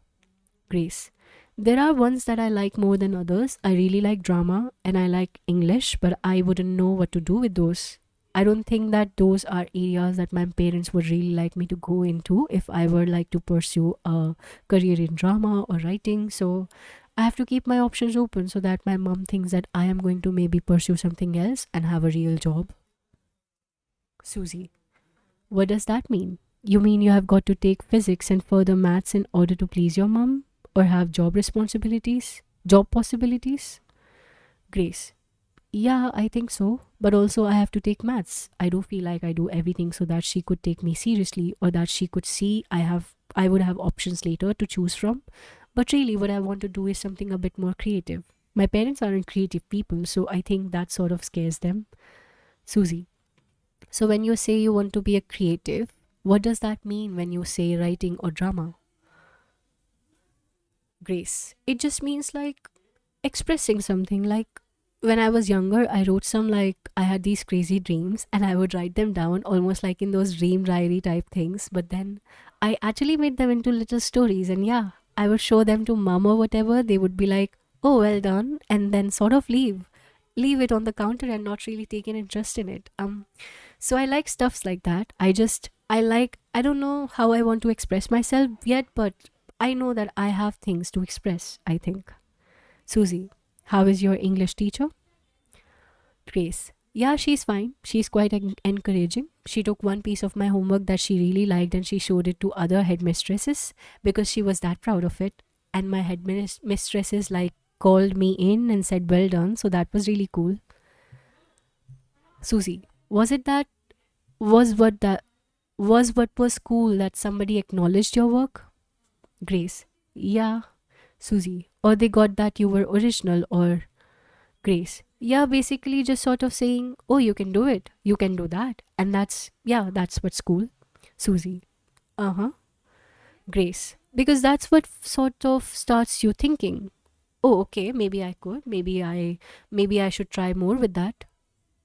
Grace. There are ones that I like more than others. I really like drama and I like English, but I wouldn't know what to do with those. I don't think that those are areas that my parents would really like me to go into if I were like to pursue a career in drama or writing. So I have to keep my options open so that my mom thinks that I am going to maybe pursue something else and have a real job. Susie. What does that mean? You mean you have got to take physics and further maths in order to please your mom? Or have job responsibilities? Job possibilities? Grace. Yeah, I think so. But also, I have to take maths. I do feel like I do everything so that she could take me seriously or that she could see I would have options later to choose from. But really, what I want to do is something a bit more creative. My parents aren't creative people, so I think that sort of scares them. Susie. So, when you say you want to be a creative, what does that mean when you say writing or drama? Grace. It just means like expressing something. Like when I was younger, I wrote some like I had these crazy dreams and I would write them down almost like in those dream diary type things. But then I actually made them into little stories and yeah, I would show them to mom or whatever. They would be like, oh, well done. And then sort of leave it on the counter and not really take an interest in it. So I like stuffs like that. I don't know how I want to express myself yet, but I know that I have things to express, I think. Susie, how is your English teacher? Grace, yeah, she's fine. She's quite encouraging. She took one piece of my homework that she really liked and she showed it to other headmistresses because she was that proud of it. And my headmistresses like called me in and said, well done. So that was really cool. Susie, was it that was what that was what was cool that somebody acknowledged your work? Grace, yeah. Susie, or they got that you were original or Grace. Yeah, basically just sort of saying, oh, you can do it. You can do that. And that's what's cool. Susie. Uh huh. Grace. Because that's what sort of starts you thinking, oh, okay, maybe I could. Maybe I should try more with that.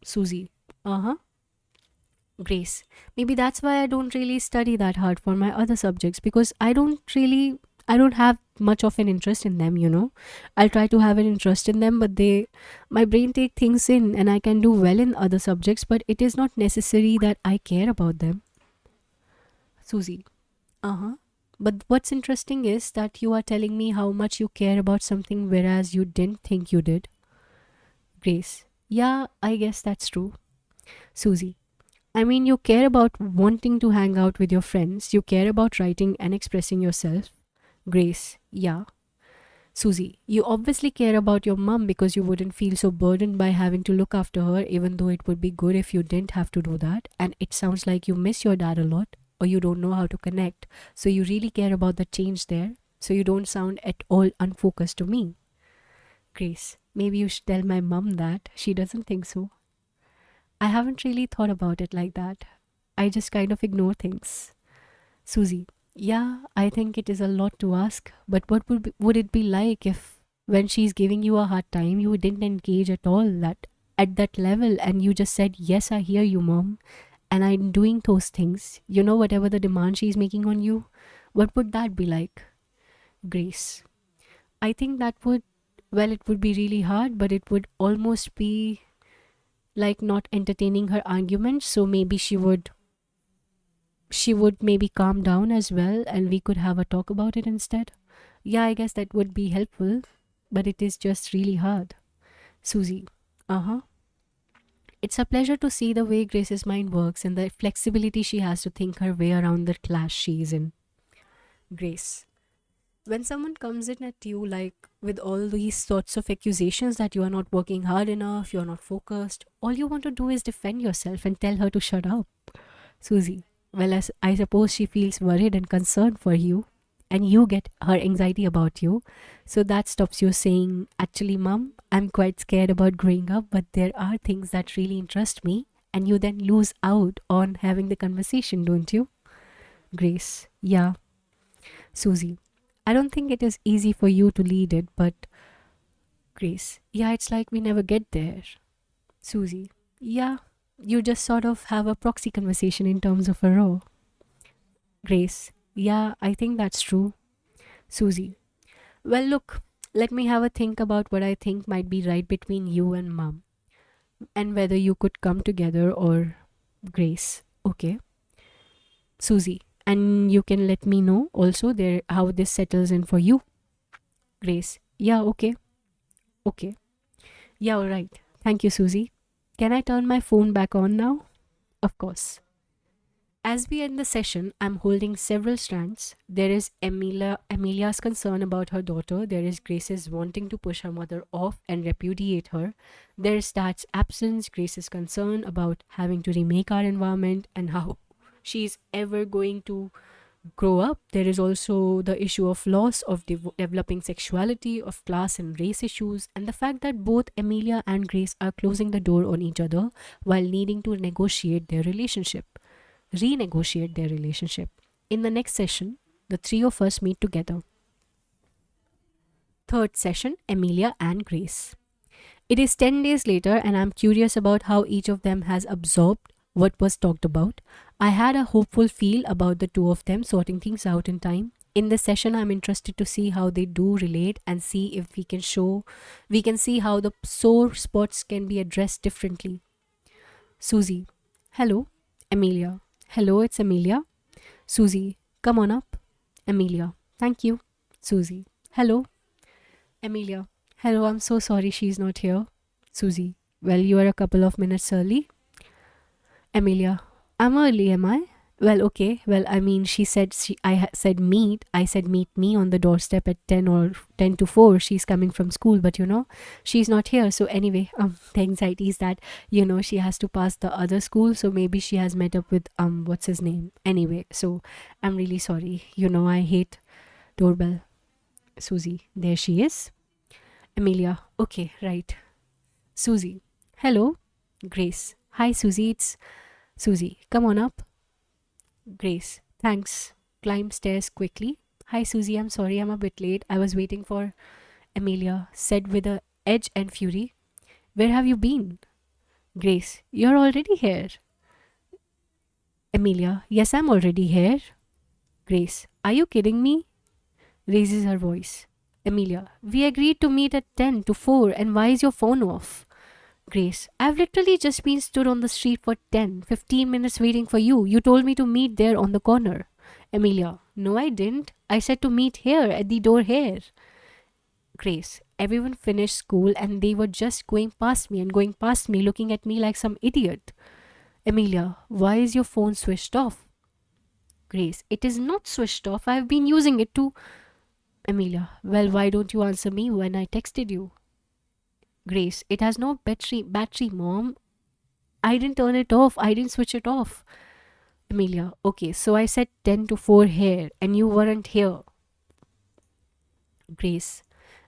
Susie. Uh huh. Grace. Maybe that's why I don't really study that hard for my other subjects because I don't have much of an interest in them. I'll try to have an interest in them, but my brain take things in and I can do well in other subjects, but it is not necessary that I care about them. Susie. Uh-huh. But what's interesting is that you are telling me how much you care about something whereas you didn't think you did. Grace. Yeah, I guess that's true. Susie. I mean, you care about wanting to hang out with your friends. You care about writing and expressing yourself. Grace. Yeah. Susie, you obviously care about your mum because you wouldn't feel so burdened by having to look after her, even though it would be good if you didn't have to do that. And it sounds like you miss your dad a lot or you don't know how to connect. So you really care about the change there. So you don't sound at all unfocused to me. Grace, maybe you should tell my mum that. She doesn't think so. I haven't really thought about it like that. I just kind of ignore things. Susie, yeah, I think it is a lot to ask, but would it be like if when she's giving you a hard time, you didn't engage at all that at that level and you just said, yes, I hear you, mom, and I'm doing those things, whatever the demand she's making on you, what would that be like? Grace, I think it would be really hard, but it would almost be like not entertaining her arguments, so maybe she would maybe calm down as well and we could have a talk about it instead. Yeah, I guess that would be helpful, but it is just really hard. Susie. Uh huh. It's a pleasure to see the way Grace's mind works and the flexibility she has to think her way around the class she is in. Grace. When someone comes in at you like with all these sorts of accusations that you are not working hard enough, you are not focused, all you want to do is defend yourself and tell her to shut up. Susie. Well, as I suppose she feels worried and concerned for you, and you get her anxiety about you. So that stops you saying, actually, mom, I'm quite scared about growing up, but there are things that really interest me. And you then lose out on having the conversation, don't you? Grace. Yeah. Susie. I don't think it is easy for you to lead it, but Grace. Yeah, it's like we never get there. Susie. Yeah. You just sort of have a proxy conversation in terms of a row. Grace. Yeah, I think that's true. Susie. Well, look, let me have a think about what I think might be right between you and mom and whether you could come together or Grace. Okay. Susie. And you can let me know also there how this settles in for you. Grace. Yeah, okay. Okay. Yeah, all right. Thank you, Susie. Can I turn my phone back on now? Of course. As we end the session, I'm holding several strands. There is Amelia's concern about her daughter. There is Grace's wanting to push her mother off and repudiate her. There is Dad's absence, Grace's concern about having to remake our environment and how she's ever going to grow up. There is also the issue of loss of developing sexuality, of class and race issues, and the fact that both Amelia and Grace are closing the door on each other while needing to negotiate their relationship renegotiate their relationship. In the next session, the three of us meet together. Third session, Amelia and Grace. It is 10 days later, and I'm curious about how each of them has absorbed what was talked about. I had a hopeful feel about the two of them sorting things out in time. In this session, I'm interested to see how they do relate and see if we can see how the sore spots can be addressed differently. Susie. Hello. Amelia. Hello, it's Amelia. Susie, come on up. Amelia, thank you. Susie, hello. Amelia, hello, I'm so sorry she's not here. Susie, well, you are a couple of minutes early. Amelia, I'm early, am I? Well, okay. Well, I mean, said meet. I said meet me on the doorstep at 10 or 10 to 4. She's coming from school, but she's not here. So anyway, the anxiety is that, she has to pass the other school. So maybe she has met up with, what's his name? Anyway, so I'm really sorry. I hate doorbell. Susie, there she is. Amelia, okay, right. Susie, hello. Grace, hi, Susie. It's Susie. Come on up. Grace, thanks. Climb stairs quickly. Hi, Susie, I'm sorry I'm a bit late. I was waiting for Amelia, said with a edge and fury. Where have you been? Grace, you're already here. Amelia, yes, I'm already here. Grace, are you kidding me? Raises her voice. Amelia, we agreed to meet at 10 to 4 and why is your phone off? Grace, I've literally just been stood on the street for 15 minutes waiting for you. You told me to meet there on the corner. Amelia, no, I didn't. I said to meet here at the door here. Grace, everyone finished school and they were just going past me looking at me like some idiot. Amelia, why is your phone switched off? Grace, it is not switched off. I've been using it to. Amelia, well, why don't you answer me when I texted you? Grace, it has no battery, mom. I didn't turn it off. I didn't switch it off. Amelia, okay, so I said 10 to 4 here and you weren't here. Grace,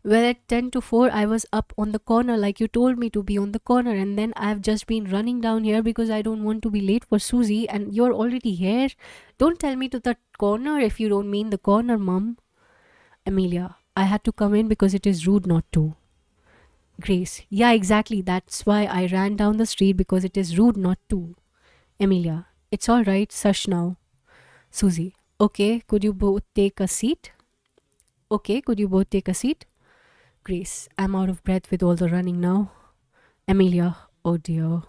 well, at 10 to 4, I was up on the corner like you told me to be on the corner, and then I've just been running down here because I don't want to be late for Susie, and you're already here. Don't tell me to the corner if you don't mean the corner, mom. Amelia, I had to come in because it is rude not to. Grace, yeah, exactly. That's why I ran down the street because it is rude not to. Amelia, it's all right, Sush now. Susie, okay, could you both take a seat? Okay, could you both take a seat? Grace, I'm out of breath with all the running now. Amelia, oh dear.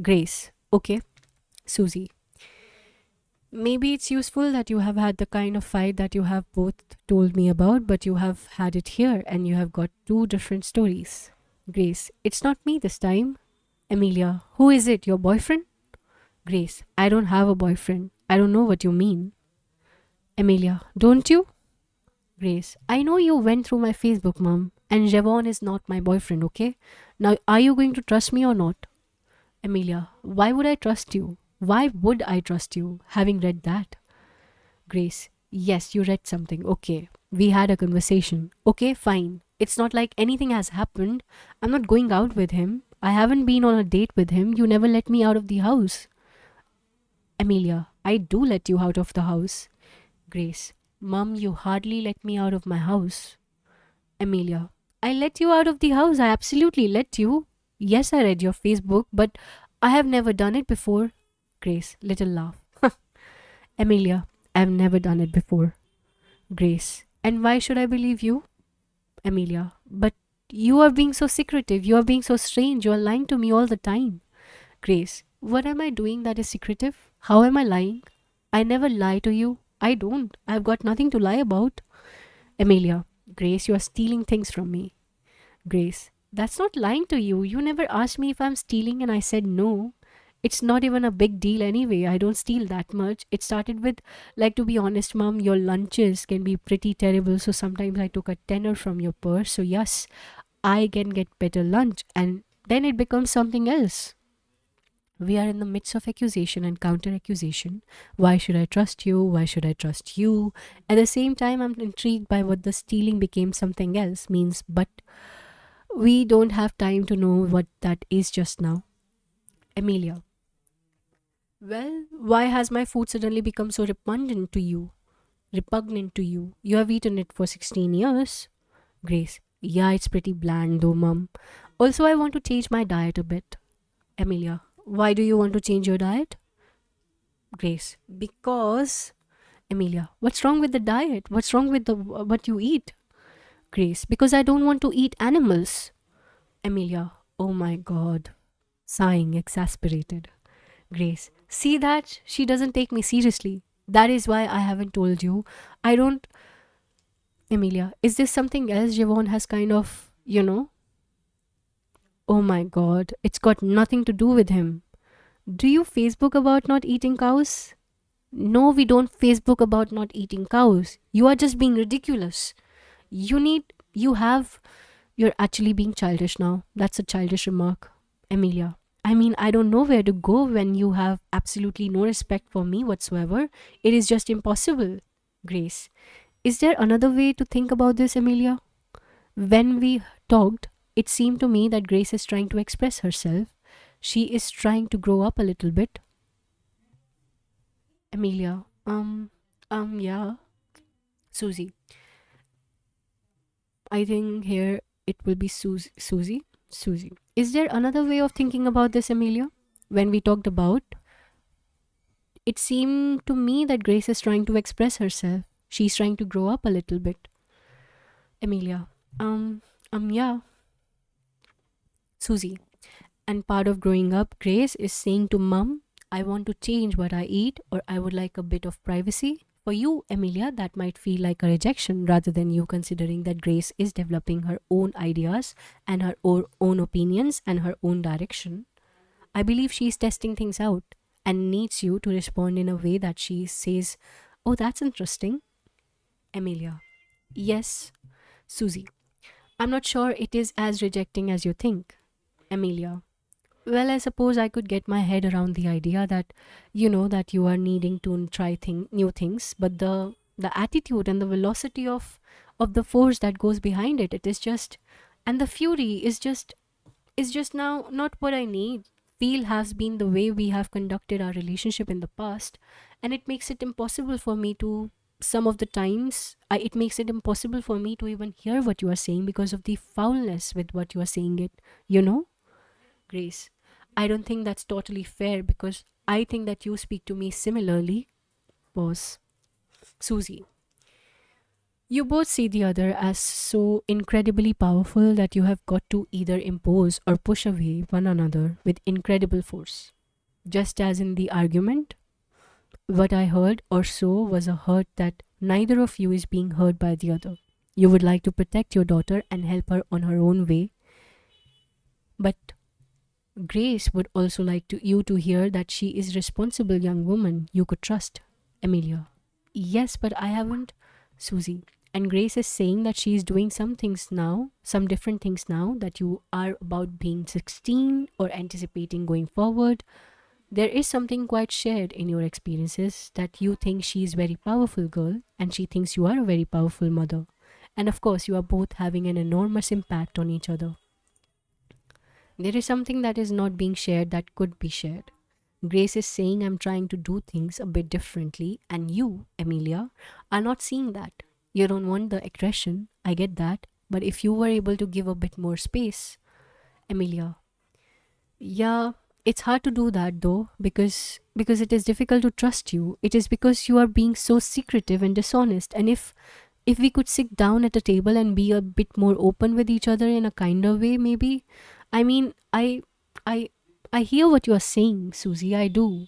Grace, okay. Susie, maybe it's useful that you have had the kind of fight that you have both told me about, but you have had it here and you have got two different stories. Grace, it's not me this time. Emilia, who is it? Your boyfriend? Grace, I don't have a boyfriend. I don't know what you mean. Emilia, don't you? Grace, I know you went through my Facebook, mom, and Javon is not my boyfriend, okay? Now, are you going to trust me or not? Emilia, why would I trust you? Why would I trust you, having read that? Grace, yes, you read something. Okay. We had a conversation. Okay, fine. It's not like anything has happened. I'm not going out with him. I haven't been on a date with him. You never let me out of the house. Emilia, I do let you out of the house. Grace, Mum, you hardly let me out of my house. Emilia, I let you out of the house. I absolutely let you. Yes, I read your Facebook, but I have never done it before. Grace, little laugh. Emilia, I've never done it before. Grace, and why should I believe you? Emilia, but you are being so secretive. You are being so strange. You are lying to me all the time. Grace, what am I doing that is secretive? How am I lying? I never lie to you. I don't. I've got nothing to lie about. Emilia, Grace, you are stealing things from me. Grace, that's not lying to you. You never asked me if I'm stealing and I said no. It's not even a big deal anyway. I don't steal that much. It started with, like, to be honest, mom, your lunches can be pretty terrible. So sometimes I took a tenner from your purse. So, yes, I can get better lunch. And then it becomes something else. We are in the midst of accusation and counter accusation. Why should I trust you? Why should I trust you? At the same time, I'm intrigued by what the stealing became something else means, but we don't have time to know what that is just now. Emilia. Well, why has my food suddenly become so repugnant to you? Repugnant to you. You have eaten it for 16 years. Grace. Yeah, it's pretty bland though, mum. Also, I want to change my diet a bit. Emilia. Why do you want to change your diet? Grace. Because. Emilia. What's wrong with the diet? What's wrong with the what you eat? Grace. Because I don't want to eat animals. Emilia. Oh my god. Sighing, exasperated. Grace. See that? She doesn't take me seriously. That is why I haven't told you. I don't. Emilia. Is this something else Javon has kind of, Oh my god. It's got nothing to do with him. Do you Facebook about not eating cows? No, we don't Facebook about not eating cows. You are just being ridiculous. You need. You have. You're actually being childish now. That's a childish remark. Emilia. I mean, I don't know where to go when you have absolutely no respect for me whatsoever. It is just impossible. Grace. Is there another way to think about this, Emilia? When we talked, it seemed to me that Grace is trying to express herself. She is trying to grow up a little bit. Emilia. Yeah. Susie. I think here it will be Susie. Susie. Is there another way of thinking about this, Emilia? When we talked about, it seemed to me that Grace is trying to express herself. She's trying to grow up a little bit. Emilia. Yeah. Susie. And part of growing up, Grace is saying to mum, I want to change what I eat or I would like a bit of privacy. For you, Emilia, that might feel like a rejection rather than you considering that Grace is developing her own ideas and her own opinions and her own direction. I believe she is testing things out and needs you to respond in a way that she says, oh, that's interesting. Emilia. Yes. Susie. I'm not sure it is as rejecting as you think. Emilia. Well, I suppose I could get my head around the idea that, that you are needing to try new things, but the attitude and the velocity of the force that goes behind it, it is just, and the fury is just now not what I need. Feel has been the way we have conducted our relationship in the past, and it makes it impossible for me to. Some of the times, it makes it impossible for me to even hear what you are saying because of the foulness with what you are saying it. You know, Grace. I don't think that's totally fair because I think that you speak to me similarly. Pause. Susie. You both see the other as so incredibly powerful that you have got to either impose or push away one another with incredible force. Just as in the argument, what I heard or saw was a hurt that neither of you is being hurt by the other. You would like to protect your daughter and help her on her own way, But Grace would also like you to hear that she is responsible young woman you could trust. Amelia. Yes, but I haven't. Susie. And Grace is saying that she is doing some things now, some different things now, that you are about being 16 or anticipating going forward. There is something quite shared in your experiences that you think she is very powerful girl and she thinks you are a very powerful mother. And of course, you are both having an enormous impact on each other. There is something that is not being shared that could be shared. Grace is saying, I'm trying to do things a bit differently, and you, Amelia, are not seeing that. You don't want the aggression, I get that, but if you were able to give a bit more space, Amelia. Yeah, it's hard to do that though because it is difficult to trust you. It is because you are being so secretive and dishonest. And if we could sit down at a table and be a bit more open with each other in a kinder way, maybe. I mean, I I hear what you are saying, Susie. I do.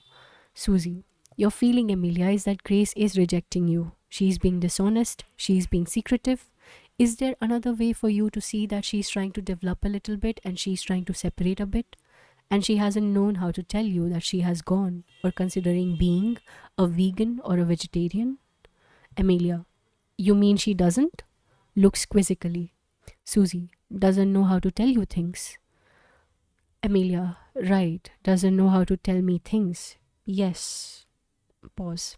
Susie, your feeling, Amelia, is that Grace is rejecting you. She's being dishonest, she's being secretive. Is there another way for you to see that she's trying to develop a little bit and she's trying to separate a bit? And she hasn't known how to tell you that she has gone or considering being a vegan or a vegetarian? Amelia, you mean she doesn't? Looks quizzically. Susie, doesn't know how to tell you things. Amelia, right, doesn't know how to tell me things. Yes. Pause.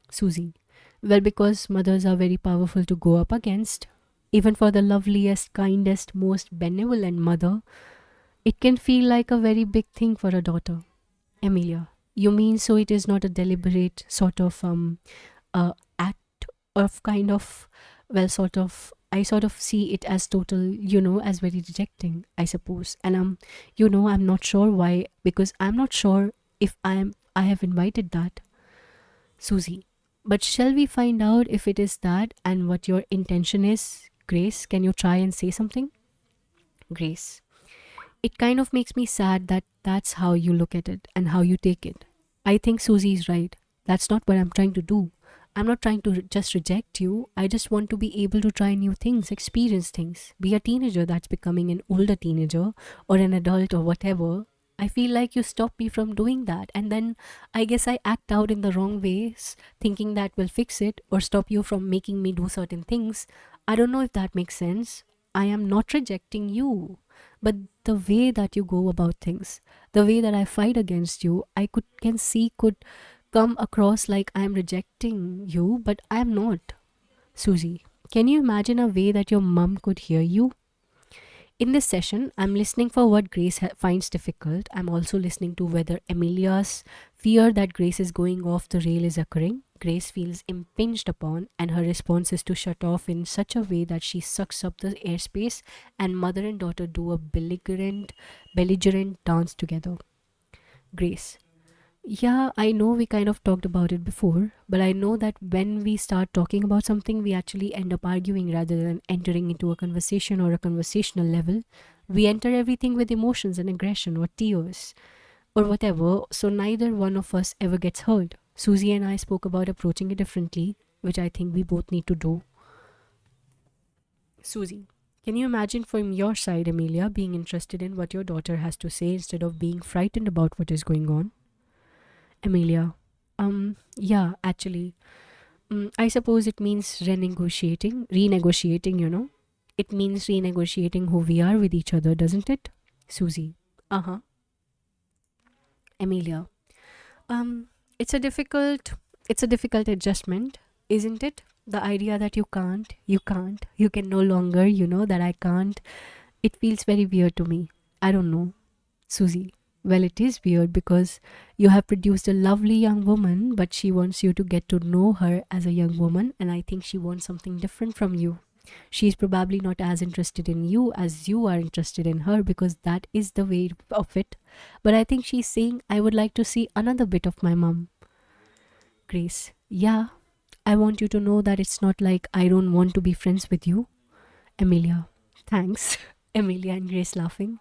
Susie, well, because mothers are very powerful to go up against. Even for the loveliest, kindest, most benevolent mother, it can feel like a very big thing for a daughter. Amelia, you mean so it is not a deliberate sort of act of kind of, well, sort of, I sort of see it as total, as very rejecting, I suppose. And I'm not sure why, because I'm not sure if I have invited that. Susie, but shall we find out if it is that and what your intention is? Grace, can you try and say something? Grace, it kind of makes me sad that that's how you look at it and how you take it. I think Susie is right. That's not what I'm trying to do. I'm not trying to just reject you. I just want to be able to try new things, experience things, be a teenager that's becoming an older teenager or an adult or whatever. I feel like you stop me from doing that, and then I guess I act out in the wrong ways, thinking that will fix it or stop you from making me do certain things. I don't know if that makes sense. I am not rejecting you, but the way that you go about things, the way that I fight against you, can see could come across like I am rejecting you, but I am not. Susie, can you imagine a way that your mum could hear you? In this session, I'm listening for what Grace finds difficult. I'm also listening to whether Amelia's fear that Grace is going off the rail is occurring. Grace feels impinged upon, and her response is to shut off in such a way that she sucks up the airspace, and mother and daughter do a belligerent dance together. Grace, yeah, I know we kind of talked about it before, but I know that when we start talking about something, we actually end up arguing rather than entering into a conversation or a conversational level. We enter everything with emotions and aggression or tears or whatever, so neither one of us ever gets hurt. Susie and I spoke about approaching it differently, which I think we both need to do. Susie, can you imagine from your side, Amelia, being interested in what your daughter has to say instead of being frightened about what is going on? Amelia, yeah, actually, I suppose it means renegotiating. It means renegotiating who we are with each other, doesn't it? Susie, uh huh. Amelia, um, it's a difficult, it's a difficult adjustment, isn't it? The idea that you can no longer, that I can't. It feels very weird to me. I don't know. Susie, well, it is weird because you have produced a lovely young woman, but she wants you to get to know her as a young woman, and I think she wants something different from you. She's probably not as interested in you as you are interested in her because that is the way of it. But I think she's saying, I would like to see another bit of my mom. Grace, yeah, I want you to know that it's not like I don't want to be friends with you. Amelia, thanks. Amelia and Grace laughing.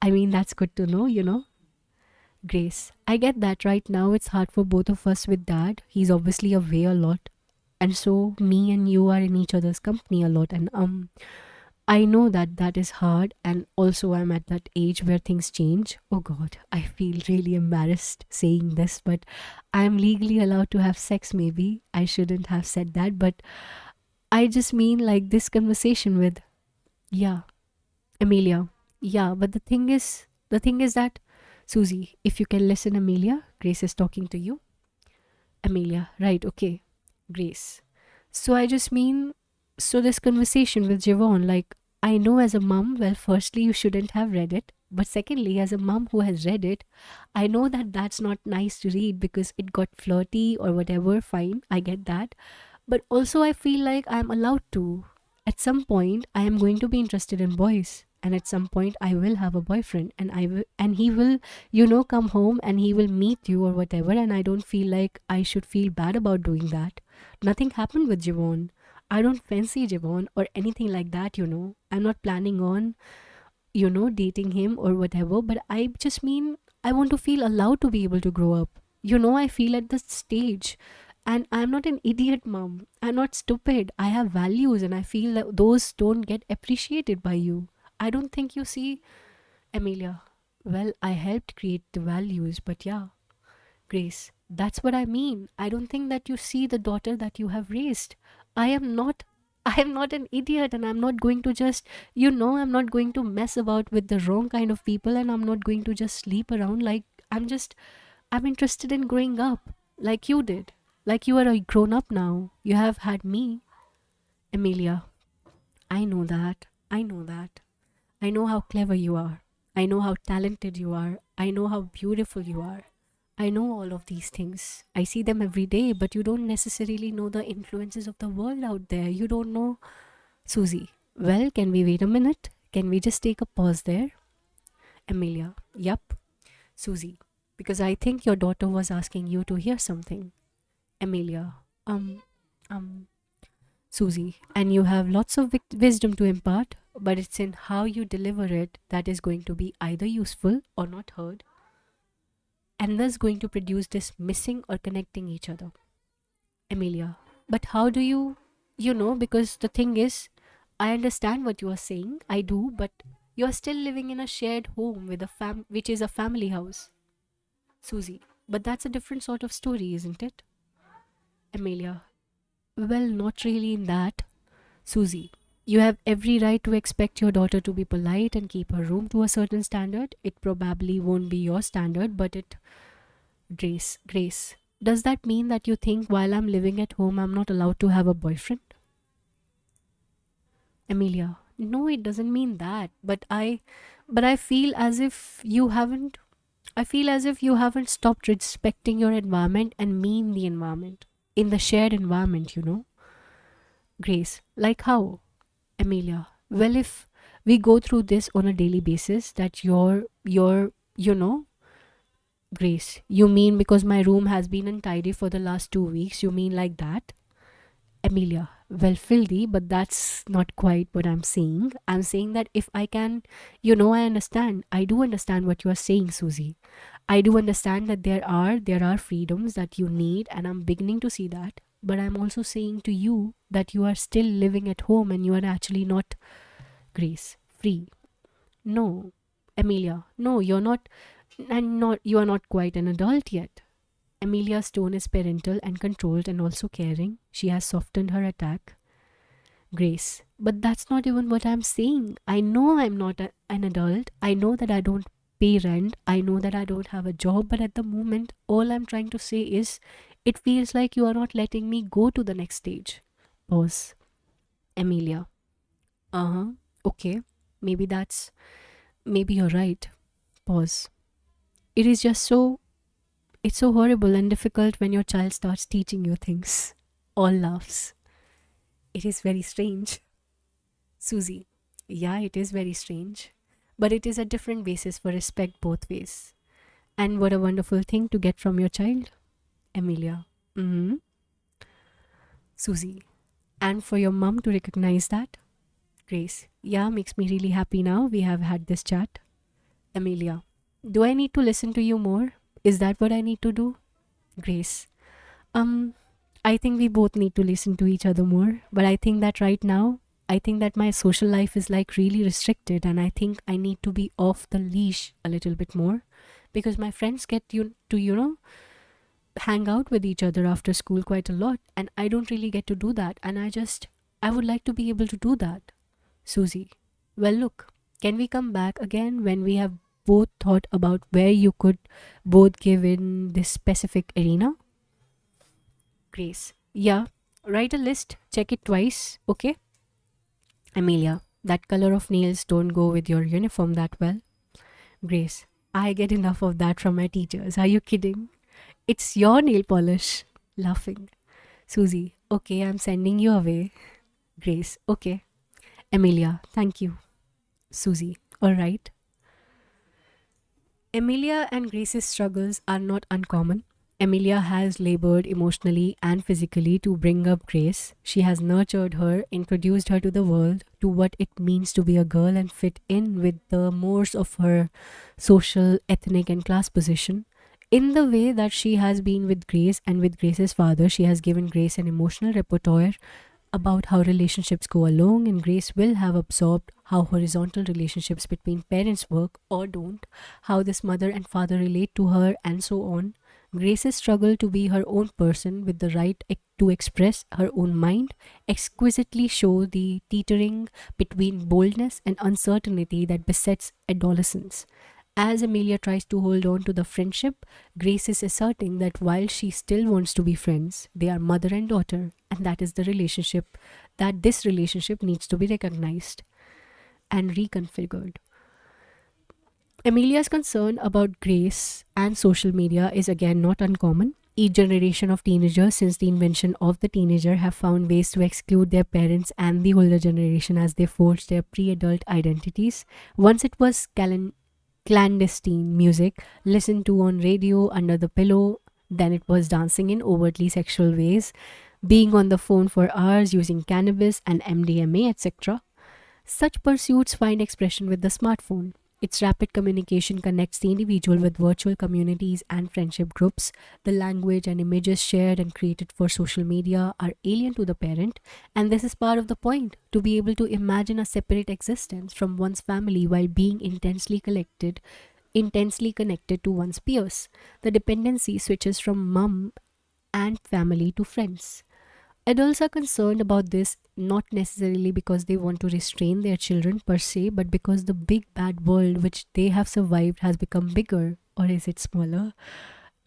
I mean, that's good to know. Grace, I get that right now it's hard for both of us with dad. He's obviously away a lot. And so me and you are in each other's company a lot. And I know that that is hard, and also I'm at that age where things change. Oh god, I feel really embarrassed saying this, but I'm legally allowed to have sex, maybe. I shouldn't have said that, but I just mean like this conversation with, yeah, Amelia. Yeah, but the thing is that, Susie, if you can listen, Amelia, Grace is talking to you. Amelia, right, okay, Grace. So I just mean, so this conversation with Javon, like, I know as a mom, well, firstly, you shouldn't have read it. But secondly, as a mom who has read it, I know that that's not nice to read because it got flirty or whatever. Fine, I get that. But also, I feel like I'm allowed to. At some point, I am going to be interested in boys. And at some point, I will have a boyfriend, and and he will, come home and he will meet you or whatever. And I don't feel like I should feel bad about doing that. Nothing happened with Javon. I don't fancy Javon or anything like that. I'm not planning on, dating him or whatever, but I just mean I want to feel allowed to be able to grow up. I feel at this stage. And I'm not an idiot, mom. I'm not stupid. I have values, and I feel that those don't get appreciated by you. I don't think you see, Amelia. Well, I helped create the values, but yeah, Grace, that's what I mean. I don't think that you see the daughter that you have raised. I am not I am not an idiot, and I'm not going to just, I'm not going to mess about with the wrong kind of people, and I'm not going to just sleep around like I'm interested in growing up like you did. Like you are a grown up now. You have had me, Amelia. I know that. I know that. I know how clever you are. I know how talented you are. I know how beautiful you are. I know all of these things. I see them every day, but you don't necessarily know the influences of the world out there. You don't know. Susie, well, can we wait a minute? Can we just take a pause there? Amelia, yup. Susie, because I think your daughter was asking you to hear something. Amelia, um, um, Susie, and you have lots of wisdom to impart, but it's in how you deliver it that is going to be either useful or not heard, and thus going to produce this missing or connecting each other. Amelia, but how do because the thing is, I understand what you are saying, I do, but you are still living in a shared home with which is a family house. Susie, but that's a different sort of story, isn't it? Amelia, well, not really in that. Susie, you have every right to expect your daughter to be polite and keep her room to a certain standard. It probably won't be your standard, but it. Grace, does that mean that you think while I'm living at home, I'm not allowed to have a boyfriend? Amelia, no, it doesn't mean that. But I feel as if you haven't. I feel as if you haven't stopped respecting your environment and me in the environment, in the shared environment. Grace, like how? Amelia, well, if we go through this on a daily basis, that Grace, you mean because my room has been untidy for the last 2 weeks, you mean like that? Amelia, well, filthy, but that's not quite what I'm saying. I'm saying that if I can, I understand. I do understand what you are saying, Susie. I do understand that there are freedoms that you need, and I'm beginning to see that. But I'm also saying to you that you are still living at home and you are actually not, Grace, free. No, Amelia, no, you're not, and not you are not quite an adult yet. Amelia's tone is parental and controlled and also caring. She has softened her attack. Grace, but that's not even what I'm saying. I know I'm not an adult. I know that I don't pay rent. I know that I don't have a job. But at the moment, all I'm trying to say is it feels like you are not letting me go to the next stage. Pause. Amelia. Uh huh. Okay. Maybe that's. Maybe you're right. Pause. It is just so. It's so horrible and difficult when your child starts teaching you things. All laughs. It is very strange. Susie. Yeah, it is very strange. But it is a different basis for respect both ways. And what a wonderful thing to get from your child. Amelia. Hmm. Susie. And for your mum to recognize that. Grace. Yeah, makes me really happy now we have had this chat. Amelia. Do I need to listen to you more? Is that what I need to do? Grace. Um, I think we both need to listen to each other more, but I think that right now I think that my social life is like really restricted, and I think I need to be off the leash a little bit more, because my friends get you to, hang out with each other after school quite a lot, and I don't really get to do that. And I would like to be able to do that. Susie, well, look, can we come back again when we have both thought about where you could both give in this specific arena? Grace, yeah, write a list, check it twice, okay? Amelia, that color of nails don't go with your uniform that well. Grace, I get enough of that from my teachers. Are you kidding? It's your nail polish. Laughing. Susie, okay, I'm sending you away. Grace, okay. Amelia, thank you. Susie, alright. Emilia and Grace's struggles are not uncommon. Emilia has labored emotionally and physically to bring up Grace. She has nurtured her, introduced her to the world, to what it means to be a girl and fit in with the mores of her social, ethnic, and class position. In the way that she has been with Grace and with Grace's father, she has given Grace an emotional repertoire about how relationships go along, and Grace will have absorbed how horizontal relationships between parents work or don't, how this mother and father relate to her, and so on. Grace's struggle to be her own person with the right to express her own mind exquisitely show the teetering between boldness and uncertainty that besets adolescence. As Amelia tries to hold on to the friendship, Grace is asserting that while she still wants to be friends, they are mother and daughter, and that is the relationship, that this relationship needs to be recognized and reconfigured. Amelia's concern about Grace and social media is again not uncommon. Each generation of teenagers since the invention of the teenager have found ways to exclude their parents and the older generation as they forge their pre adult identities. Once it was clandestine music listened to on radio under the pillow, then it was dancing in overtly sexual ways, being on the phone for hours using cannabis and MDMA, etc. Such pursuits find expression with the smartphone. Its rapid communication connects the individual with virtual communities and friendship groups. The language and images shared and created for social media are alien to the parent, and this is part of the point, to be able to imagine a separate existence from one's family while being intensely connected to one's peers. The dependency switches from mum and family to friends. Adults are concerned about this not necessarily because they want to restrain their children per se, but because the big bad world which they have survived has become bigger, or is it smaller,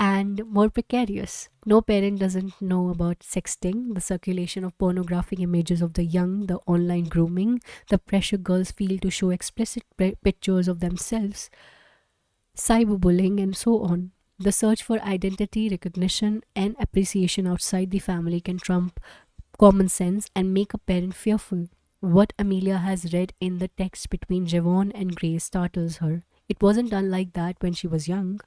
and more precarious. No parent doesn't know about sexting, the circulation of pornographic images of the young, the online grooming, the pressure girls feel to show explicit pictures of themselves, cyberbullying, and so on. The search for identity, recognition, and appreciation outside the family can trump common sense and make a parent fearful. What Amelia has read in the text between Javon and Grace startles her. It wasn't done like that when she was young.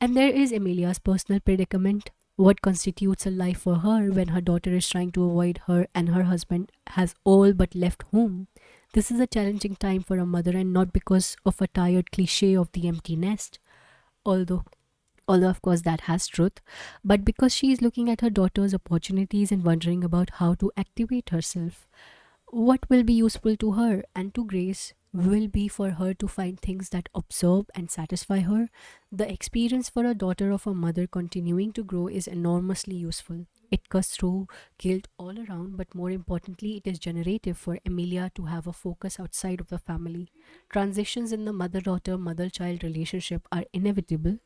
And there is Amelia's personal predicament. What constitutes a life for her when her daughter is trying to avoid her and her husband has all but left home? This is a challenging time for a mother, and not because of a tired cliche of the empty nest, although of course that has truth, but because she is looking at her daughter's opportunities and wondering about how to activate herself. What will be useful to her and to Grace will be for her to find things that absorb and satisfy her. The experience for a daughter of a mother continuing to grow is enormously useful. It cuts through guilt all around, but more importantly, it is generative for Emilia to have a focus outside of the family. Transitions in the mother daughter, mother child relationship are inevitable.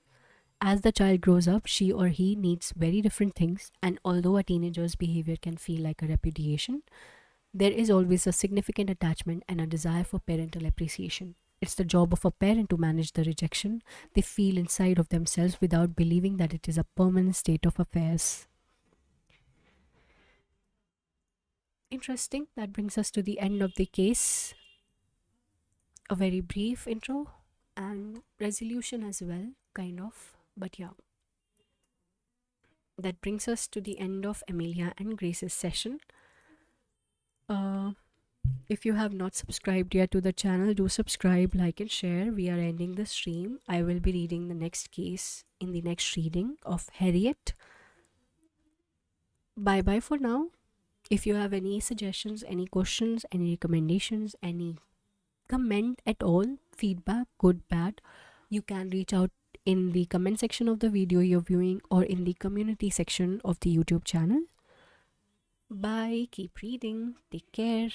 As the child grows up, she or he needs very different things, and although a teenager's behavior can feel like a repudiation, there is always a significant attachment and a desire for parental appreciation. It's the job of a parent to manage the rejection they feel inside of themselves without believing that it is a permanent state of affairs. Interesting. That brings us to the end of the case. A very brief intro and resolution as well, kind of. But yeah, that brings us to the end of Amelia and Grace's session. Uh, if you have not subscribed yet to the channel, do subscribe, like, and share. We are ending the stream. I will be reading the next case in the next reading of Harriet. Bye bye for now. If you have any suggestions, any questions, any recommendations, any comment at all, feedback, good, bad, you can reach out in the comment section of the video you're viewing or in the community section of the YouTube channel. Bye, keep reading, take care.